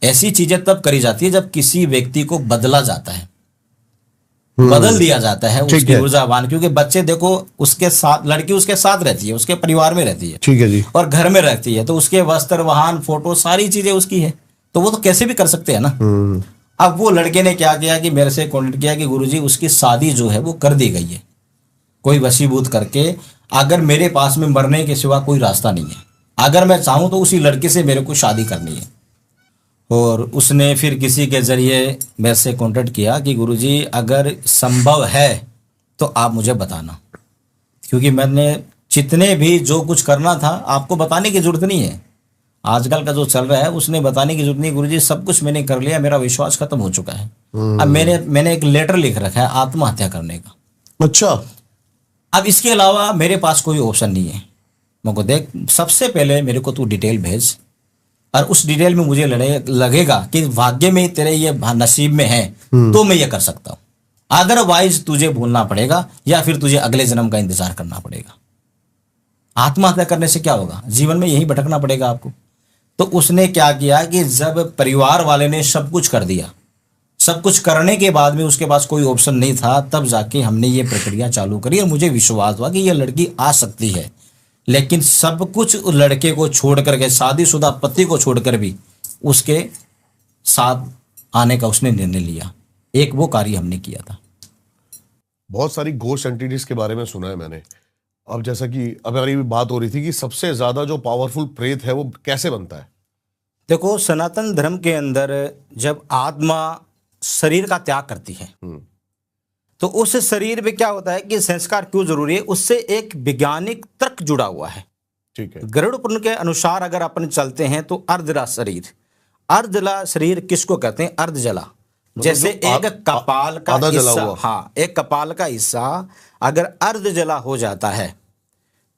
ऐसी चीजें तब करी जाती है जब किसी व्यक्ति को बदला जाता है, बदल दिया जाता है उसकी ऊर्जावान। क्योंकि बच्चे देखो उसके साथ, लड़की उसके साथ रहती है, उसके परिवार में रहती है, ठीक है जी, और घर में रहती है, तो उसके वस्त्र, वाहन, फोटो, सारी चीजें उसकी है, तो वो तो कैसे भी कर सकते हैं ना। अब वो लड़के ने क्या किया कि मेरे से कॉन्टेक्ट किया कि गुरुजी उसकी शादी जो है वो कर दी गई है, कोई वशीभूत करके। अगर मेरे पास में मरने के सिवा कोई रास्ता नहीं है, अगर मैं चाहूँ तो उसी लड़के से मेरे को शादी करनी है। और उसने फिर किसी के जरिए मेरे से कांटेक्ट किया कि गुरुजी अगर संभव है तो आप मुझे बताना, क्योंकि मैंने जितने भी जो कुछ करना था, आपको बताने की जरूरत नहीं है, आजकल का जो चल रहा है उसने बताने की जरूरत नहीं। गुरुजी सब कुछ मैंने कर लिया, मेरा विश्वास खत्म हो चुका है। अब मैंने एक लेटर लिख रखा है आत्महत्या करने का। अच्छा। अब इसके अलावा मेरे पास कोई ऑप्शन नहीं है। मेरे को देख, सबसे पहले मेरे को तू डिटेल भेज, और उस डिटेल में मुझे लगेगा कि भाग्य में तेरे ये नसीब में है तो मैं ये कर सकता हूं, अदरवाइज तुझे भूलना पड़ेगा या फिर तुझे अगले जन्म का इंतजार करना पड़ेगा। आत्महत्या करने से क्या होगा, जीवन में यही भटकना पड़ेगा आपको। तो उसने क्या किया कि जब परिवार वाले ने सब कुछ कर दिया, सब कुछ करने के बाद में उसके पास कोई ऑप्शन नहीं था, तब जाके हमने ये प्रक्रिया चालू करी और मुझे विश्वास हुआ कि ये लड़की आ सकती है। लेकिन सब कुछ उस लड़के को छोड़ करके, शादीशुदा पति को छोड़कर भी उसके साथ आने का उसने निर्णय लिया। एक वो कार्य हमने किया था। बहुत सारी घोस्ट एंटिटीज के बारे में सुना है मैंने। अब जैसा कि अब हमारी बात हो रही थी कि सबसे ज्यादा जो पावरफुल प्रेत है वो कैसे बनता है। देखो, सनातन धर्म के अंदर जब आत्मा शरीर का त्याग करती है तो उस शरीर में क्या होता है कि संस्कार क्यों जरूरी है, उससे एक वैज्ञानिक तर्क जुड़ा हुआ है। ठीक है। गरुड़ पुराण के अनुसार अगर अपन चलते हैं तो अर्धजला शरीर, अर्धजला शरीर किसको कहते हैं, अर्धजला। जैसे एक कपाल का हिस्सा, हाँ, एक कपाल का हिस्सा अगर अर्धजला हो जाता है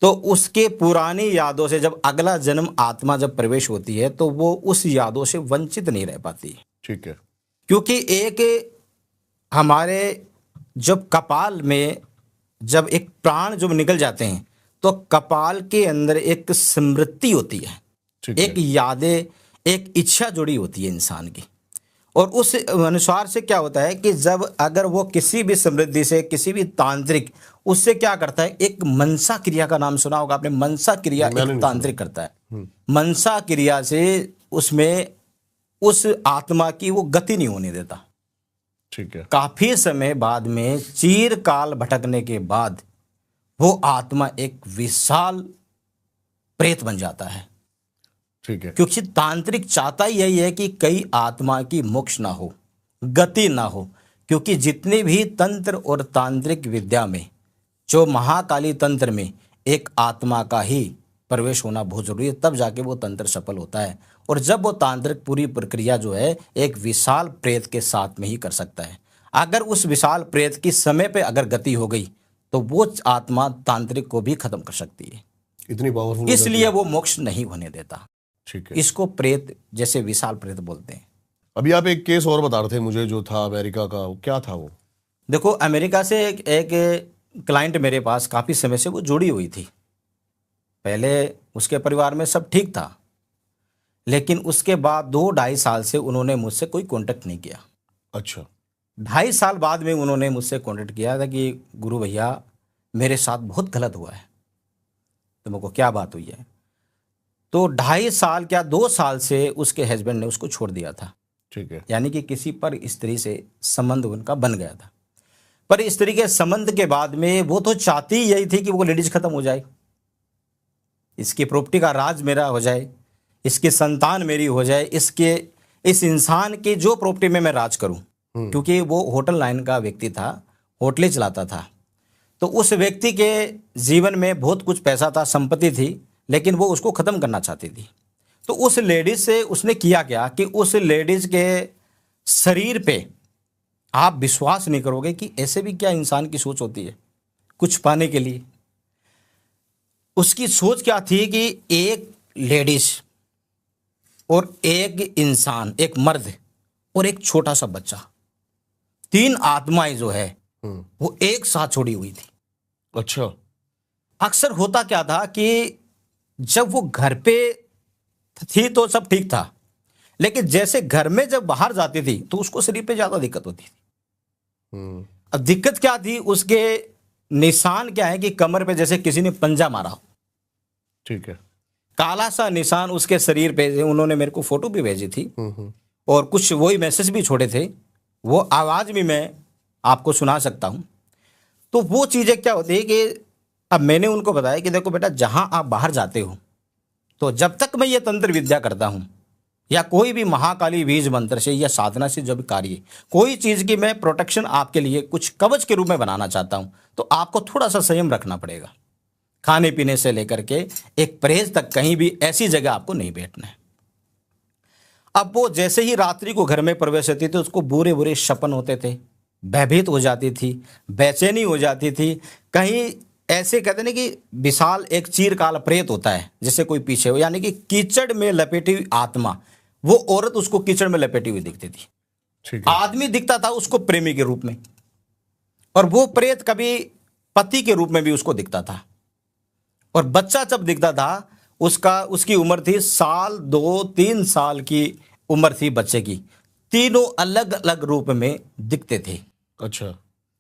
तो उसके पुरानी यादों से जब अगला जन्म आत्मा जब प्रवेश होती है तो वो उस यादों से वंचित नहीं रह पाती। ठीक है। क्योंकि एक हमारे जब कपाल में जब एक प्राण जब निकल जाते हैं तो कपाल के अंदर एक स्मृति होती है, एक यादें, एक इच्छा जुड़ी होती है इंसान की। और उस अनुसार से क्या होता है कि जब अगर वो किसी भी समृद्धि से, किसी भी तांत्रिक उससे क्या करता है, एक मनसा क्रिया का नाम सुना होगा आपने, मनसा क्रिया एक तांत्रिक करता है। मनसा क्रिया से उसमें उस आत्मा की वो गति नहीं होने देता। ठीक है। काफी समय बाद में चीरकाल भटकने के बाद वो आत्मा एक विशाल प्रेत बन जाता है। ठीक है। क्योंकि तांत्रिक चाहता ही यही है कि कई आत्मा की मोक्ष ना हो, गति ना हो। क्योंकि जितने भी तंत्र और तांत्रिक विद्या में, जो महाकाली तंत्र में एक आत्मा का ही प्रवेश होना बहुत जरूरी है, तब जाके वो तंत्र सफल होता है। और जब वो तांत्रिक पूरी प्रक्रिया जो है एक विशाल प्रेत के साथ में ही कर सकता है। अगर उस विशाल प्रेत की समय पे अगर गति हो गई तो वो आत्मा तांत्रिक को भी खत्म कर सकती है। इतनी पावरफुल, इसलिए वो मोक्ष नहीं होने देता। ठीक है। इसको प्रेत, जैसे विशाल प्रेत बोलते हैं। अभी आप एक केस और बता रहे थे मुझे, जो था अमेरिका का, क्या था वो? देखो, अमेरिका से एक क्लाइंट मेरे पास काफ़ी समय से वो जुड़ी हुई थी। पहले उसके परिवार में सब ठीक था, लेकिन उसके बाद 2-2.5 साल से उन्होंने मुझसे कोई कांटेक्ट नहीं किया। अच्छा। 2.5 साल बाद में उन्होंने मुझसे कांटेक्ट किया था कि गुरु भैया मेरे साथ बहुत गलत हुआ है। तो मेरे को क्या बात हुई है? तो 2.5 साल क्या 2 साल से उसके हस्बैंड ने उसको छोड़ दिया था। ठीक है। यानी कि किसी पर स्त्री से संबंध उनका बन गया था। पर स्त्री के संबंध के बाद में वो तो चाहती ही यही थी कि वो लेडीज खत्म हो जाए, इसकी प्रॉपर्टी का राज मेरा हो जाए, इसकी संतान मेरी हो जाए, इस इंसान की जो प्रॉपर्टी में मैं राज करूं। क्योंकि वो होटल लाइन का व्यक्ति था, होटलें चलाता था। तो उस व्यक्ति के जीवन में बहुत कुछ पैसा था, संपत्ति थी, लेकिन वो उसको ख़त्म करना चाहती थी। तो उस लेडीज से उसने किया क्या कि उस लेडीज के शरीर पे, आप विश्वास नहीं करोगे कि ऐसे भी क्या इंसान की सोच होती है कुछ पाने के लिए। उसकी सोच क्या थी कि एक लेडीज और एक इंसान, एक मर्द और एक छोटा सा बच्चा, 3 आत्माएं जो है वो एक साथ छोड़ी हुई थी। अच्छा। अक्सर होता क्या था कि जब वो घर पे थी तो सब ठीक था, लेकिन जैसे घर में जब बाहर जाती थी तो उसको शरीर पे ज्यादा दिक्कत होती थी। अब दिक्कत क्या थी, उसके निशान क्या है कि कमर पे जैसे किसी ने पंजा मारा हो। ठीक है। काला सा निशान उसके शरीर पे। उन्होंने मेरे को फोटो भी भेजी थी और कुछ वही मैसेज भी छोड़े थे, वो आवाज भी मैं आपको सुना सकता हूं। तो वो चीजें क्या होती है कि अब मैंने उनको बताया कि देखो बेटा, जहां आप बाहर जाते हो तो जब तक मैं ये तंत्र विद्या करता हूं या कोई भी महाकाली बीज मंत्र से या साधना से जब कार्य, कोई चीज की मैं प्रोटेक्शन आपके लिए कुछ कवच के रूप में बनाना चाहता हूं, तो आपको थोड़ा सा संयम रखना पड़ेगा। खाने पीने से लेकर के एक परहेज तक, कहीं भी ऐसी जगह आपको नहीं बैठना है। अब वो जैसे ही रात्रि को घर में प्रवेश होती थी उसको बुरे बुरे सपन होते थे, भयभीत हो जाती थी, बेचैनी हो जाती थी। कहीं ऐसे कहते ना कि विशाल एक चीरकाल प्रेत होता है जैसे कोई पीछे हो, यानी कि कीचड़ में लपेटी हुई आत्मा, वो औरत उसको कीचड़ में लपेटी हुई दिखती थी। ठीक है। आदमी दिखता था उसको प्रेमी के रूप में, और वो प्रेत कभी पति के रूप में भी उसको दिखता था। और बच्चा जब दिखता था उसकी उम्र थी साल 2-3 साल की उम्र थी बच्चे की, तीनों अलग अलग रूप में दिखते थे। अच्छा।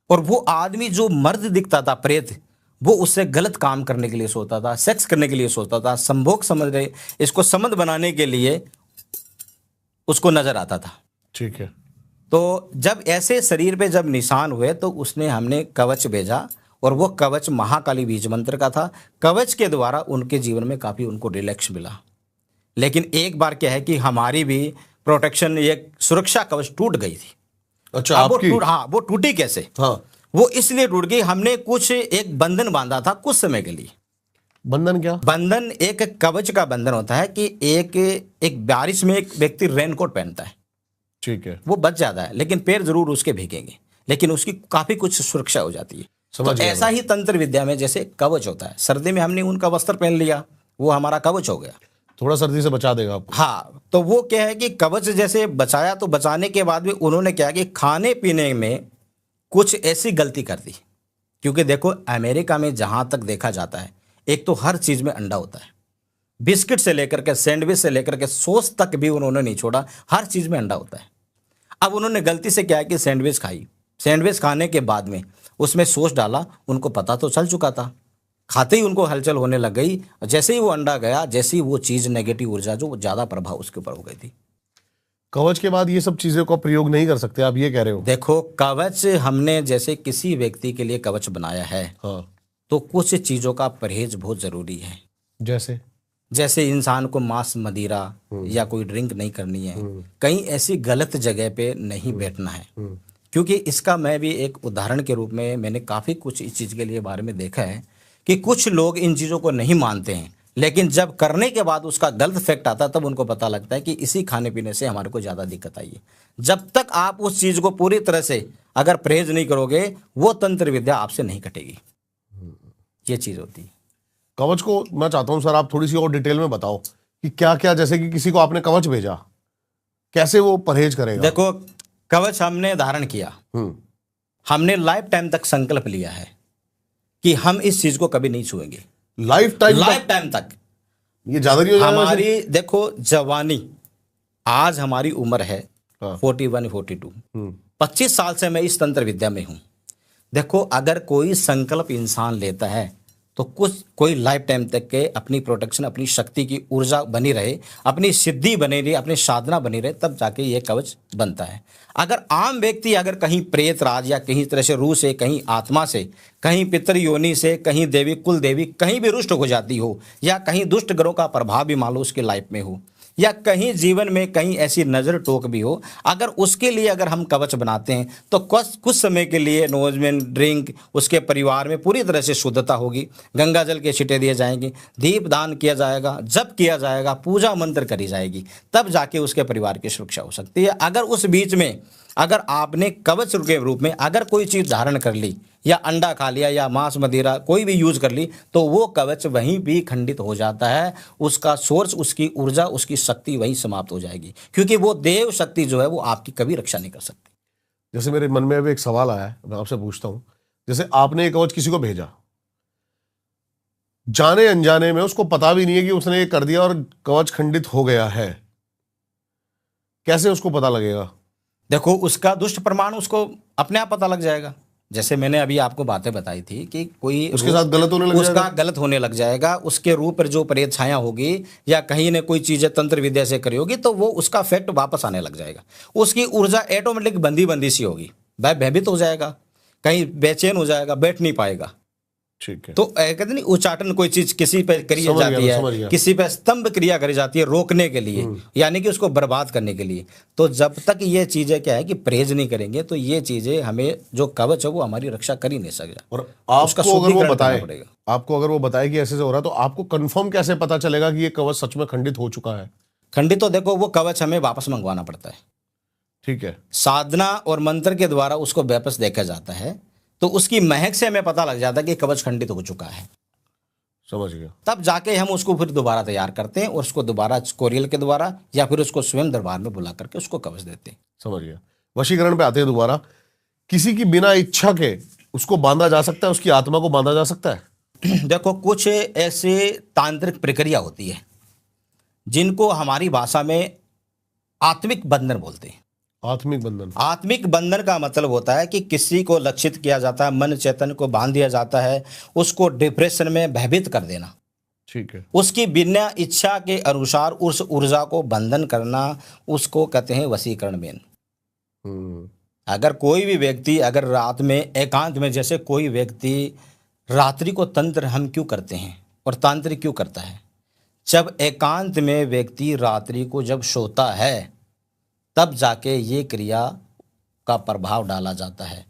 और वो आदमी जो मर्द दिखता था प्रेत, वो उससे गलत काम करने के लिए सोचता था, सेक्स करने के लिए सोचता था, संभोग समझ रहे इसको संबंध बनाने के लिए उसको नजर आता था। ठीक है। तो जब ऐसे शरीर पे जब निशान हुए तो उसने हमने कवच भेजा, और वो कवच महाकाली बीज मंत्र का था। कवच के द्वारा उनके जीवन में काफ़ी उनको रिलैक्स मिला। लेकिन एक बार क्या है कि हमारी भी प्रोटेक्शन, एक सुरक्षा कवच टूट गई थी। अच्छा, अब वो आपकी? हाँ, वो टूटी कैसे? हाँ। वो इसलिए टूट गई, हमने कुछ एक बंधन बांधा था कुछ समय के लिए। बंधन क्या? बंधन एक कवच का बंधन होता है कि एक बारिश में एक व्यक्ति रेनकोट पहनता है, ठीक है। वो बच जाता है लेकिन पैर जरूर उसके भीगेंगे, लेकिन उसकी काफी कुछ सुरक्षा हो जाती है। तो ऐसा ही तंत्र विद्या में जैसे कवच होता है, सर्दी में हमने उनका वस्त्र पहन लिया, वो हमारा कवच हो गया, थोड़ा सर्दी से बचा देगा आपको। हाँ, तो वो क्या है कि कवच जैसे बचाया, तो बचाने के बाद भी उन्होंने क्या कि खाने पीने में कुछ ऐसी गलती कर दी। क्योंकि देखो अमेरिका में जहाँ तक देखा जाता है, एक तो हर चीज़ में अंडा होता है, बिस्किट से लेकर के सैंडविच से लेकर के सॉस तक भी उन्होंने नहीं छोड़ा, हर चीज़ में अंडा होता है। अब उन्होंने गलती से क्या है कि सैंडविच खाई, सैंडविच खाने के बाद में उसमें सॉस डाला, उनको पता तो चल चुका था, खाते ही उनको हलचल होने लग गई। जैसे ही वो अंडा गया, जैसे ही वो चीज़ नेगेटिव ऊर्जा जो ज़्यादा प्रभाव उसके ऊपर हो गई थी। कवच के बाद ये सब चीज़ों का प्रयोग नहीं कर सकते, आप ये कह रहे हो? देखो कवच हमने जैसे किसी व्यक्ति के लिए कवच बनाया है, हाँ। तो कुछ चीज़ों का परहेज बहुत ज़रूरी है। जैसे इंसान को मांस मदिरा या कोई ड्रिंक नहीं करनी है, कहीं ऐसी गलत जगह पे नहीं बैठना है। क्योंकि इसका मैं भी एक उदाहरण के रूप में मैंने काफ़ी कुछ इस चीज़ के लिए बारे में देखा है कि कुछ लोग इन चीज़ों को नहीं मानते हैं, लेकिन जब करने के बाद उसका गलत इफेक्ट आता है तब उनको पता लगता है कि इसी खाने पीने से हमारे को ज़्यादा दिक्कत आई है। जब तक आप उस चीज़ को पूरी तरह से अगर परहेज नहीं करोगे, वो तंत्र विद्या आपसे नहीं कटेगी। ये चीज़ होती है। कवच को मैं चाहता हूं सर आप थोड़ी सी और डिटेल में बताओ कि क्या क्या, जैसे कि किसी को आपने कवच भेजा, कैसे वो परहेज करेगा? देखो कवच हमने धारण किया, हमने लाइफ टाइम तक संकल्प लिया है कि हम इस चीज को कभी नहीं छुएंगे। लाइफ टाइम तक। ये ज्यादा नहीं हो जाएगा? हमारी देखो जवानी, आज हमारी उम्र है 41-42, 25 साल से मैं इस तंत्र विद्या में हूं। देखो अगर कोई संकल्प इंसान लेता है तो कोई लाइफ टाइम तक के अपनी प्रोटेक्शन, अपनी शक्ति की ऊर्जा बनी रहे, अपनी सिद्धि बनी रहे, अपनी साधना बनी रहे, तब जाके ये कवच बनता है। अगर आम व्यक्ति अगर कहीं प्रेत राज या कहीं तरह से रूह से, कहीं आत्मा से, कहीं पितृ योनि से, कहीं देवी कुल देवी कहीं भी रुष्ट हो जाती हो, या कहीं दुष्ट ग्रहों का प्रभाव भी मान लो उसकी लाइफ में हो, या कहीं जीवन में कहीं ऐसी नज़र टोक भी हो, अगर उसके लिए अगर हम कवच बनाते हैं तो कुछ समय के लिए नोजमेंट ड्रिंक उसके परिवार में पूरी तरह से शुद्धता होगी, गंगा जल के छींटे दिए जाएंगे, दीप दान किया जाएगा, जप किया जाएगा, पूजा मंत्र करी जाएगी, तब जाके उसके परिवार की सुरक्षा हो सकती है। अगर उस बीच में अगर आपने कवच के रूप में अगर कोई चीज़ धारण कर ली, या अंडा खा लिया, या मांस मदिरा कोई भी यूज कर ली, तो वो कवच वहीं भी खंडित हो जाता है, उसका सोर्स, उसकी ऊर्जा, उसकी शक्ति वहीं समाप्त हो जाएगी, क्योंकि वो देव शक्ति जो है वो आपकी कभी रक्षा नहीं कर सकती। जैसे मेरे मन में अभी एक सवाल आया है, मैं आपसे पूछता हूं, जैसे आपने एक कवच किसी को भेजा, जाने अनजाने में उसको पता भी नहीं है कि उसने ये कर दिया और कवच खंडित हो गया है, कैसे उसको पता लगेगा? देखो उसका दुष्ट प्रमाण उसको अपने आप पता लग जाएगा। जैसे मैंने अभी आपको बातें बताई थी कि कोई उसके साथ गलत होने लग जाएगा, उसका गलत होने लग जाएगा, उसके रूप पर जो प्रेत छाया होगी, या कहीं ने कोई चीज़ें तंत्र विद्या से करी होगी, तो वो उसका इफेक्ट वापस आने लग जाएगा। उसकी ऊर्जा ऑटोमेटिक बंदी सी होगी, वह भयभीत हो जाएगा, कहीं बेचैन हो जाएगा, बैठ नहीं पाएगा। ठीक है। तो कहते नहीं उच्चाटन कोई चीज किसी पे करी जाती है, किसी पे स्तंभ क्रिया करी जाती है रोकने के लिए, यानी कि उसको बर्बाद करने के लिए। तो जब तक ये चीजें क्या है कि परहेज नहीं करेंगे, तो ये चीजें हमें जो कवच है वो हमारी रक्षा कर ही नहीं सकेगा। और आपको अगर वो बताए कि ऐसे से हो रहा है, तो आपको कंफर्म कैसे पता चलेगा कि ये कवच सच में खंडित हो चुका है? खंडित तो देखो वो कवच हमें वापस मंगवाना पड़ता है, ठीक है। साधना और मंत्र के द्वारा उसको वापस देखा जाता है, तो उसकी महक से हमें पता लग जाता है कि कवच खंडित हो चुका है। समझ गया। तब जाके हम उसको फिर दोबारा तैयार करते हैं और उसको दोबारा कोरियल के द्वारा या फिर उसको स्वयं दरबार में बुला करके उसको कवच देते हैं। समझ गया। वशीकरण पे आते हैं दोबारा। किसी की बिना इच्छा के उसको बांधा जा सकता है, उसकी आत्मा को बांधा जा सकता है? देखो कुछ ऐसे तांत्रिक प्रक्रिया होती है जिनको हमारी भाषा में आत्मिक बंधन बोलते हैं। आत्मिक बंधन। आत्मिक बंधन का मतलब होता है कि किसी को लक्षित किया जाता है, मन चेतन को बांध दिया जाता है, उसको डिप्रेशन में भयभीत कर देना, ठीक है। उसकी बिना इच्छा के अनुसार उस ऊर्जा को बंधन करना, उसको कहते हैं वशीकरण मेन। अगर कोई भी व्यक्ति अगर रात में एकांत में, जैसे कोई व्यक्ति रात्रि को तंत्र हम क्यों करते हैं और तांत्रिक क्यों करता है? जब एकांत में व्यक्ति रात्रि को जब सोता है तब जाके ये क्रिया का प्रभाव डाला जाता है,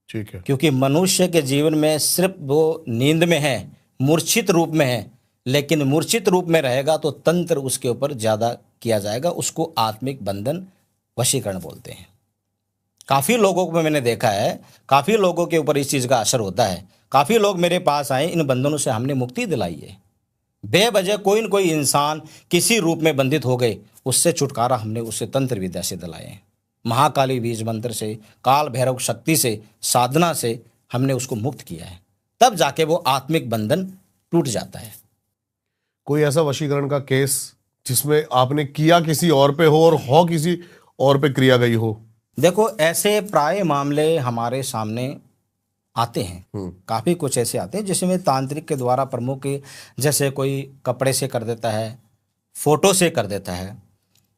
ठीक है। क्योंकि मनुष्य के जीवन में सिर्फ वो नींद में है, मूर्छित रूप में है, लेकिन मूर्छित रूप में रहेगा तो तंत्र उसके ऊपर ज़्यादा किया जाएगा। उसको आत्मिक बंधन वशीकरण बोलते हैं। काफ़ी लोगों को मैंने देखा है, काफ़ी लोगों के ऊपर इस चीज़ का असर होता है। काफ़ी लोग मेरे पास आए, इन बंधनों से हमने मुक्ति दिलाई है। बेवजह कोई न कोई इंसान किसी रूप में बंधित हो गए, उससे छुटकारा हमने उससे तंत्र विद्या से दिलाए हैं। महाकाली बीज मंत्र से, काल भैरव शक्ति से, साधना से हमने उसको मुक्त किया है, तब जाके वो आत्मिक बंधन टूट जाता है। कोई ऐसा वशीकरण का केस जिसमें आपने किया किसी और पे हो और हो किसी और पे क्रिया गई हो? देखो ऐसे प्राय मामले हमारे सामने आते हैं, काफ़ी कुछ ऐसे आते हैं जिसमें तांत्रिक के द्वारा प्रमुख, जैसे कोई कपड़े से कर देता है, फोटो से कर देता है।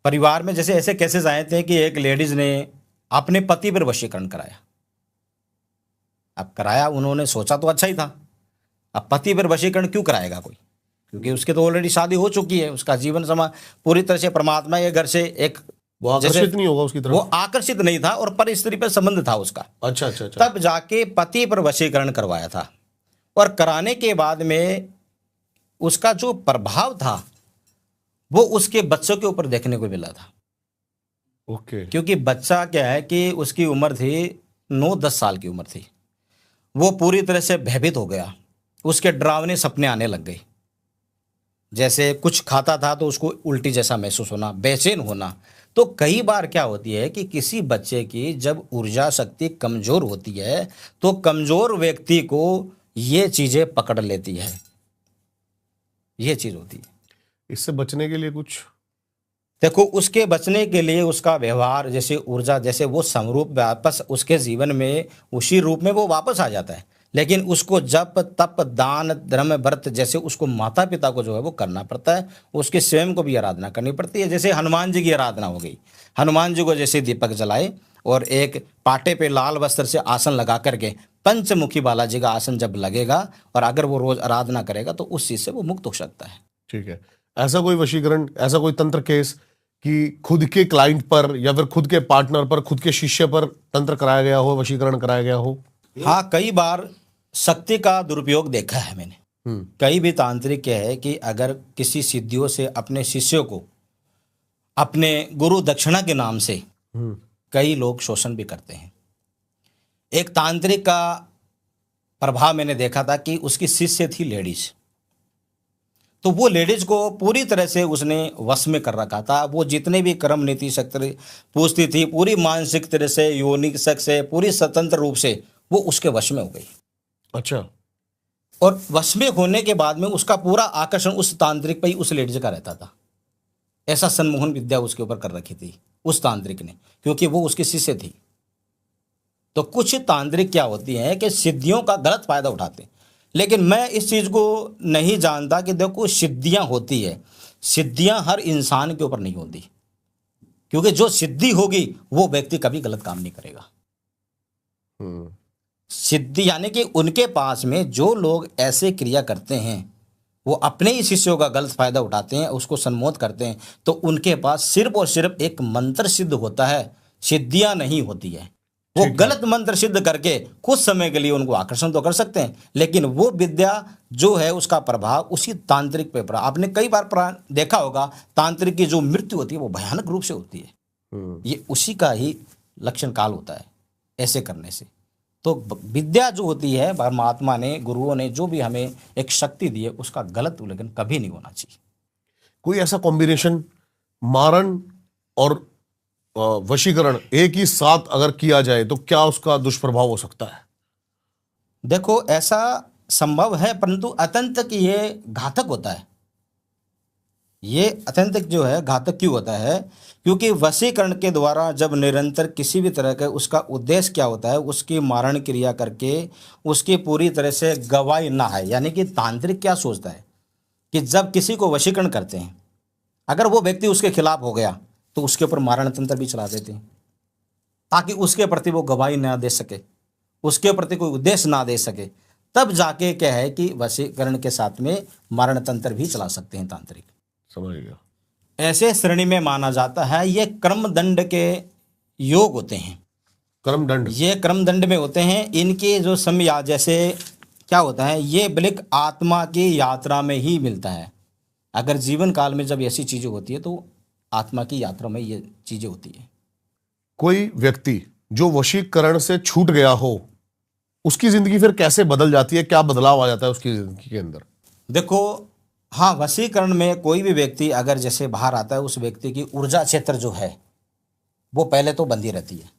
परिवार में जैसे ऐसे केसेस आए थे कि एक लेडीज ने अपने पति पर वशीकरण कराया। अब कराया उन्होंने, सोचा तो अच्छा ही था, अब पति पर वशीकरण क्यों कराएगा कोई? क्योंकि उसके तो ऑलरेडी शादी हो चुकी है, उसका जीवन समा पूरी तरह से परमात्मा के घर से एक वो आकर्षित नहीं होगा उसकी तरफ, वो आकर्षित नहीं था और पर स्त्री पर संबंध था उसका। अच्छा अच्छा अच्छा। तब जाके पति पर वशीकरण करवाया था और कराने के बाद में उसका जो प्रभाव था वो उसके बच्चों के ऊपर देखने को मिला था। ओके। क्योंकि बच्चा क्या है कि उसकी उम्र थी 9-10 साल की उम्र थी, वो पूरी तरह से भयभीत हो गया, उसके डरावने सपने आने लग गए। जैसे कुछ खाता था तो उसको उल्टी जैसा महसूस होना, बेचैन होना। तो कई बार क्या होती है कि किसी बच्चे की जब ऊर्जा शक्ति कमज़ोर होती है तो कमज़ोर व्यक्ति को ये चीज़ें पकड़ लेती है, ये चीज़ होती है। इससे बचने के लिए कुछ देखो, उसके बचने के लिए उसका व्यवहार, जैसे ऊर्जा, जैसे वो समरूप वापस उसके जीवन में उसी रूप में वो वापस आ जाता है, लेकिन उसको जप तप दान धर्म व्रत जैसे उसको माता पिता को जो है वो करना पड़ता है, उसके स्वयं को भी आराधना करनी पड़ती है। जैसे हनुमान जी की आराधना हो गई, हनुमान जी को जैसे दीपक जलाए और एक पाटे पे लाल वस्त्र से आसन लगा करके पंचमुखी बालाजी का आसन जब लगेगा और अगर वो रोज आराधना करेगा तो उस चीज से वो मुक्त हो सकता है। ठीक है। ऐसा कोई वशीकरण, ऐसा कोई तंत्र केस कि खुद के क्लाइंट पर या फिर खुद के पार्टनर पर, खुद के शिष्य पर तंत्र कराया गया हो, वशीकरण कराया गया हो? हाँ, कई बार शक्ति का दुरुपयोग देखा है मैंने। कई भी तांत्रिक क्या है कि अगर किसी सिद्धियों से अपने शिष्यों को अपने गुरु दक्षिणा के नाम से कई लोग शोषण भी करते हैं। एक तांत्रिक का प्रभाव मैंने देखा था कि उसकी शिष्य थी लेडीज, तो वो लेडीज को पूरी तरह से उसने वश में कर रखा था। वो जितने भी कर्म नीति शक्ति पूछती थी, पूरी मानसिक तरह से, योनिक शक से, पूरी स्वतंत्र रूप से वो उसके वश में हो गई। अच्छा। और वश में होने के बाद में उसका पूरा आकर्षण उस तांत्रिक पर ही उस लेडीज का रहता था। ऐसा सम्मोहन विद्या उसके ऊपर कर रखी थी उस तांत्रिक ने, क्योंकि वो उसकी शिष्य थी। तो कुछ तांत्रिक क्या होती हैं कि सिद्धियों का गलत फायदा उठाते हैं, लेकिन मैं इस चीज़ को नहीं जानता कि देखो सिद्धियां होती है, सिद्धियां हर इंसान के ऊपर नहीं होती, क्योंकि जो सिद्धि होगी वो व्यक्ति कभी गलत काम नहीं करेगा। सिद्धि यानी कि उनके पास में जो लोग ऐसे क्रिया करते हैं वो अपने ही शिष्यों का गलत फायदा उठाते हैं, उसको सम्मोहित करते हैं, तो उनके पास सिर्फ और सिर्फ एक मंत्र सिद्ध होता है, सिद्धियां नहीं होती है। वो गलत मंत्र सिद्ध करके कुछ समय के लिए उनको आकर्षण तो कर सकते हैं, लेकिन वो विद्या जो है उसका प्रभाव उसी तांत्रिक पे पड़ा। आपने कई बार देखा होगा तांत्रिक की जो मृत्यु होती है वो भयानक रूप से होती है। ये उसी का ही लक्षण काल होता है ऐसे करने से। तो विद्या जो होती है, परमात्मा ने, गुरुओं ने जो भी हमें एक शक्ति दी है, उसका गलत उल्लेखन कभी नहीं होना चाहिए। कोई ऐसा कॉम्बिनेशन मारण और वशीकरण एक ही साथ अगर किया जाए तो क्या उसका दुष्प्रभाव हो सकता है? देखो, ऐसा संभव है, परंतु अत्यंत ये घातक होता है। ये अत्यंत जो है घातक क्यों होता है? क्योंकि वशीकरण के द्वारा जब निरंतर किसी भी तरह का उसका उद्देश्य क्या होता है, उसकी मारण क्रिया करके उसकी पूरी तरह से गवाही ना है। यानी कि तांत्रिक क्या सोचता है कि जब किसी को वशीकरण करते हैं, अगर वो व्यक्ति उसके खिलाफ हो गया तो उसके ऊपर मारण तंत्र भी चला देते हैं, ताकि उसके प्रति वो गवाही ना दे सके, उसके प्रति कोई उद्देश्य ना दे सके। तब जाके क्या है कि वशीकरण के साथ में मारण तंत्र भी चला सकते हैं तांत्रिक। समझ गया। ऐसे श्रेणी में माना जाता है, ये कर्मदंड के योग होते हैं। कर्मदंड, ये कर्मदंड में होते हैं। इनके जो समय जैसे क्या होता है, ये बल्कि आत्मा की यात्रा में ही मिलता है। अगर जीवन काल में जब ऐसी चीजें होती है तो आत्मा की यात्रा में ये चीजें होती है। कोई व्यक्ति जो वशीकरण से छूट गया हो, उसकी जिंदगी फिर कैसे बदल जाती है? क्या बदलाव आ जाता है उसकी जिंदगी के अंदर? देखो, हाँ, वशीकरण में कोई भी व्यक्ति अगर जैसे बाहर आता है, उस व्यक्ति की ऊर्जा क्षेत्र जो है वो पहले तो बंधी रहती है।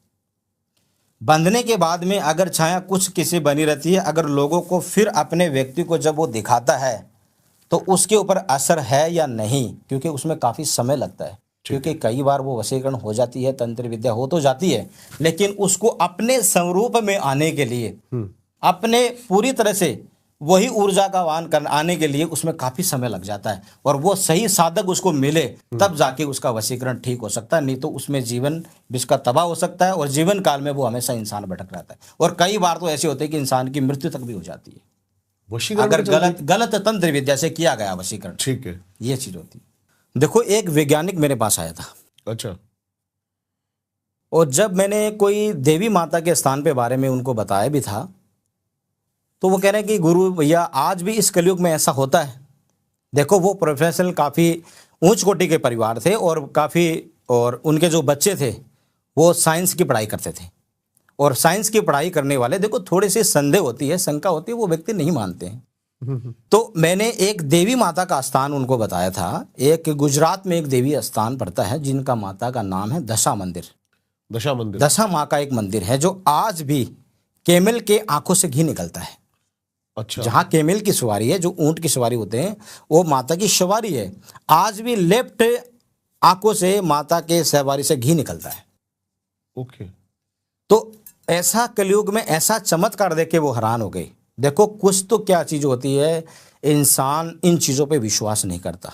बंधने के बाद में अगर छाया कुछ किसी बनी रहती है, अगर लोगों को फिर अपने व्यक्ति को जब वो दिखाता है तो उसके ऊपर असर है या नहीं, क्योंकि उसमें काफ़ी समय लगता है। क्योंकि कई बार वो वशीकरण हो जाती है, तंत्र विद्या हो तो जाती है, लेकिन उसको अपने स्वरूप में आने के लिए, अपने पूरी तरह से वही ऊर्जा का वाहन कर आने के लिए उसमें काफ़ी समय लग जाता है। और वो सही साधक उसको मिले तब जाके उसका वशीकरण ठीक हो सकता है, नहीं तो उसमें जीवन जिसका तबाह हो सकता है और जीवन काल में वो हमेशा इंसान भटक रहता है। और कई बार तो ऐसे होते हैं कि इंसान की मृत्यु तक भी हो जाती है अगर गलत तंत्र विद्या से किया गया वशीकरण। ठीक है, ये चीज होती है। देखो, एक वैज्ञानिक मेरे पास आया था। अच्छा। और जब मैंने कोई देवी माता के स्थान पे बारे में उनको बताया भी था, तो वो कह रहे हैं कि गुरु भैया आज भी इस कलयुग में ऐसा होता है। देखो, वो प्रोफेशनल काफ़ी ऊंच कोटि के परिवार थे और उनके जो बच्चे थे वो साइंस की पढ़ाई करते थे। और साइंस की पढ़ाई करने वाले, देखो, थोड़ी सी संदेह होती है, शंका होती है, वो व्यक्ति नहीं मानते हैं। तो मैंने एक देवी माता का स्थान उनको बताया था। एक गुजरात में एक देवी स्थान पड़ता है जिनका माता का नाम है दशा मंदिर। दशा माँ का एक मंदिर है जो आज भी कैमल के आंखों से घी निकलता है। अच्छा। जहाँ कैमल की सवारी है, जो ऊंट की सवारी होते हैं, वो माता की सवारी है। आज भी लेफ्ट आंखों से माता के सवारी से घी निकलता है। ओके। तो ऐसा कलयुग में ऐसा चमत्कार देख के वो हैरान हो गई। देखो, कुछ तो क्या चीज़ होती है, इंसान इन चीज़ों पे विश्वास नहीं करता,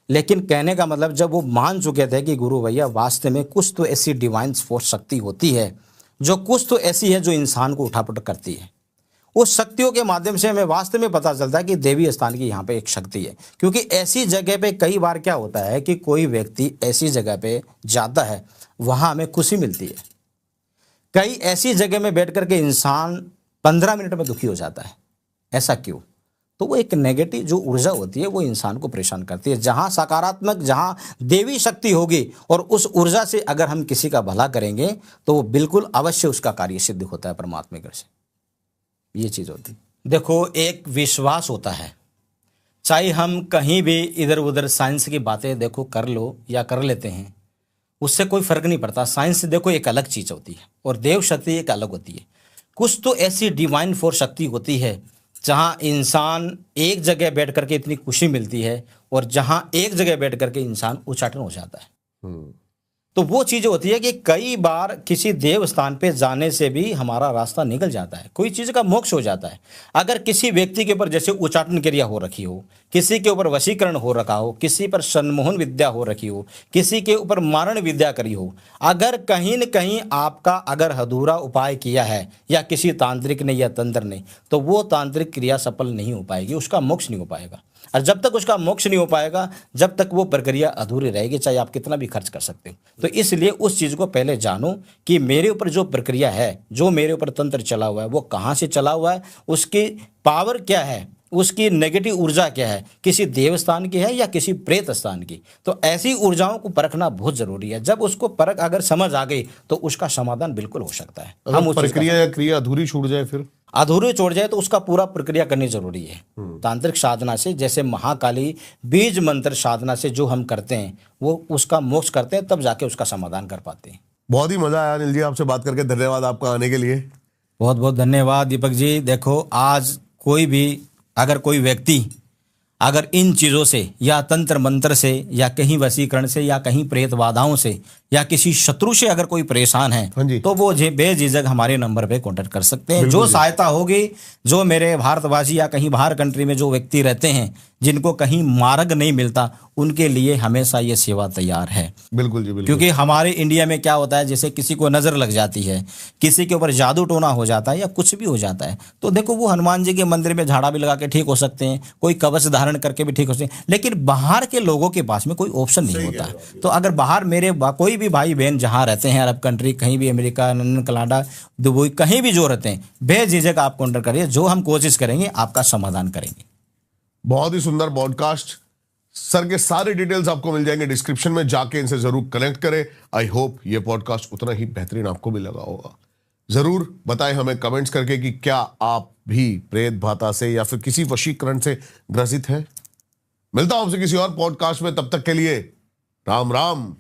लेकिन कहने का मतलब जब वो मान चुके थे कि गुरु भैया वास्तव में कुछ तो ऐसी डिवाइन फोर्स शक्ति होती है, जो कुछ तो ऐसी है जो इंसान को उठापटक करती है, उस शक्तियों के माध्यम से हमें वास्तव में पता चलता है कि देवी स्थान की यहाँ पे एक शक्ति है। क्योंकि ऐसी जगह पे कई बार क्या होता है कि कोई व्यक्ति ऐसी जगह पे जाता है, वहाँ हमें खुशी मिलती है। कई ऐसी जगह में बैठ करके इंसान 15 मिनट में दुखी हो जाता है। ऐसा क्यों? तो वो एक नेगेटिव जो ऊर्जा होती है वो इंसान को परेशान करती है। जहाँ सकारात्मक, जहाँ देवी शक्ति होगी और उस ऊर्जा से अगर हम किसी का भला करेंगे तो वो बिल्कुल अवश्य उसका कार्य सिद्ध होता है परमात्मा की कृपा से। ये चीज़ होती है। देखो, एक विश्वास होता है, चाहे हम कहीं भी इधर उधर साइंस की बातें देखो कर लो या कर लेते हैं, उससे कोई फर्क नहीं पड़ता। साइंस देखो एक अलग चीज़ होती है और देव शक्ति एक अलग होती है। कुछ तो ऐसी डिवाइन फोर्स शक्ति होती है जहाँ इंसान एक जगह बैठ करके इतनी खुशी मिलती है और जहाँ एक जगह बैठ करके इंसान उच्चाटन हो जाता है। तो वो चीज़ होती है कि कई बार किसी देव स्थान पे जाने से भी हमारा रास्ता निकल जाता है, कोई चीज़ का मोक्ष हो जाता है। अगर किसी व्यक्ति के ऊपर जैसे उच्चाटन क्रिया हो रखी हो, किसी के ऊपर वशीकरण हो रखा हो, किसी पर सम्मोहन विद्या हो रखी हो, किसी के ऊपर मारण विद्या करी हो, अगर कहीं न कहीं आपका अगर अधूरा उपाय किया है या किसी तांत्रिक ने या तंत्र ने, तो वो तांत्रिक क्रिया सफल नहीं हो पाएगी, उसका मोक्ष नहीं हो पाएगा। और जब तक उसका मोक्ष नहीं हो पाएगा, जब तक वो प्रक्रिया अधूरी रहेगी, चाहे आप कितना भी खर्च कर सकते हो। तो इसलिए उस चीज़ को पहले जानो कि मेरे ऊपर जो प्रक्रिया है, जो मेरे ऊपर तंत्र चला हुआ है, वो कहाँ से चला हुआ है, उसकी पावर क्या है, उसकी नेगेटिव ऊर्जा क्या है, किसी देवस्थान की है या किसी प्रेत स्थान की। तो ऐसी ऊर्जाओं को परखना बहुत जरूरी है। जब उसको परख अगर समझ आ गई तो उसका समाधान बिल्कुल हो सकता है। हम प्रक्रिया या क्रिया अधूरी छूट जाए, फिर अधूरे छोड़ जाए तो उसका पूरा प्रक्रिया करनी जरूरी है। तांत्रिक साधना से, जैसे महाकाली बीज मंत्र साधना से जो हम करते हैं, वो उसका मोक्ष करते हैं, तब जाके उसका समाधान कर पाते हैं। बहुत ही मजा आया अनिल जी आपसे बात करके। धन्यवाद आपका आने के लिए। बहुत बहुत धन्यवाद दीपक जी। देखो, आज कोई भी अगर कोई व्यक्ति अगर इन चीज़ों से या तंत्र मंत्र से या कहीं वशीकरण से या कहीं प्रेत बाधाओं से या किसी शत्रु से अगर कोई परेशान है, हाँ जी। तो वो बेझिझक हमारे नंबर पे कांटेक्ट कर सकते हैं। जो सहायता होगी, जो मेरे भारतवासी या कहीं बाहर कंट्री में जो व्यक्ति रहते हैं जिनको कहीं मार्ग नहीं मिलता, उनके लिए हमेशा ये सेवा तैयार है। बिल्कुल जी, बिल्कुल। क्योंकि हमारे इंडिया में क्या होता है, जैसे किसी को नज़र लग जाती है, किसी के ऊपर जादू टोना हो जाता है या कुछ भी हो जाता है, तो देखो वो हनुमान जी के मंदिर में झाड़ा भी लगा के ठीक हो सकते हैं, कोई कवच धारण करके भी ठीक हो सकते हैं, लेकिन बाहर के लोगों के पास में कोई ऑप्शन नहीं होता। तो अगर बाहर मेरे कोई भी भाई बहन जहाँ रहते हैं, अरब कंट्री, कहीं भी अमेरिका, लंदन, कनाडा, दुबई, कहीं भी जो रहते हैं, बेझिझक आप कॉन्टेक्ट करिए। जो हम कोशिश करेंगे आपका समाधान करेंगे। बहुत ही सुंदर पॉडकास्ट। सर के सारे डिटेल्स आपको मिल जाएंगे डिस्क्रिप्शन में, जाके इनसे जरूर कनेक्ट करें। आई होप ये पॉडकास्ट उतना ही बेहतरीन आपको भी लगा होगा। जरूर बताएं हमें कमेंट्स करके कि क्या आप भी प्रेत भाता से या फिर किसी वशीकरण से ग्रसित हैं। मिलता हूं आपसे किसी और पॉडकास्ट में, तब तक के लिए राम राम।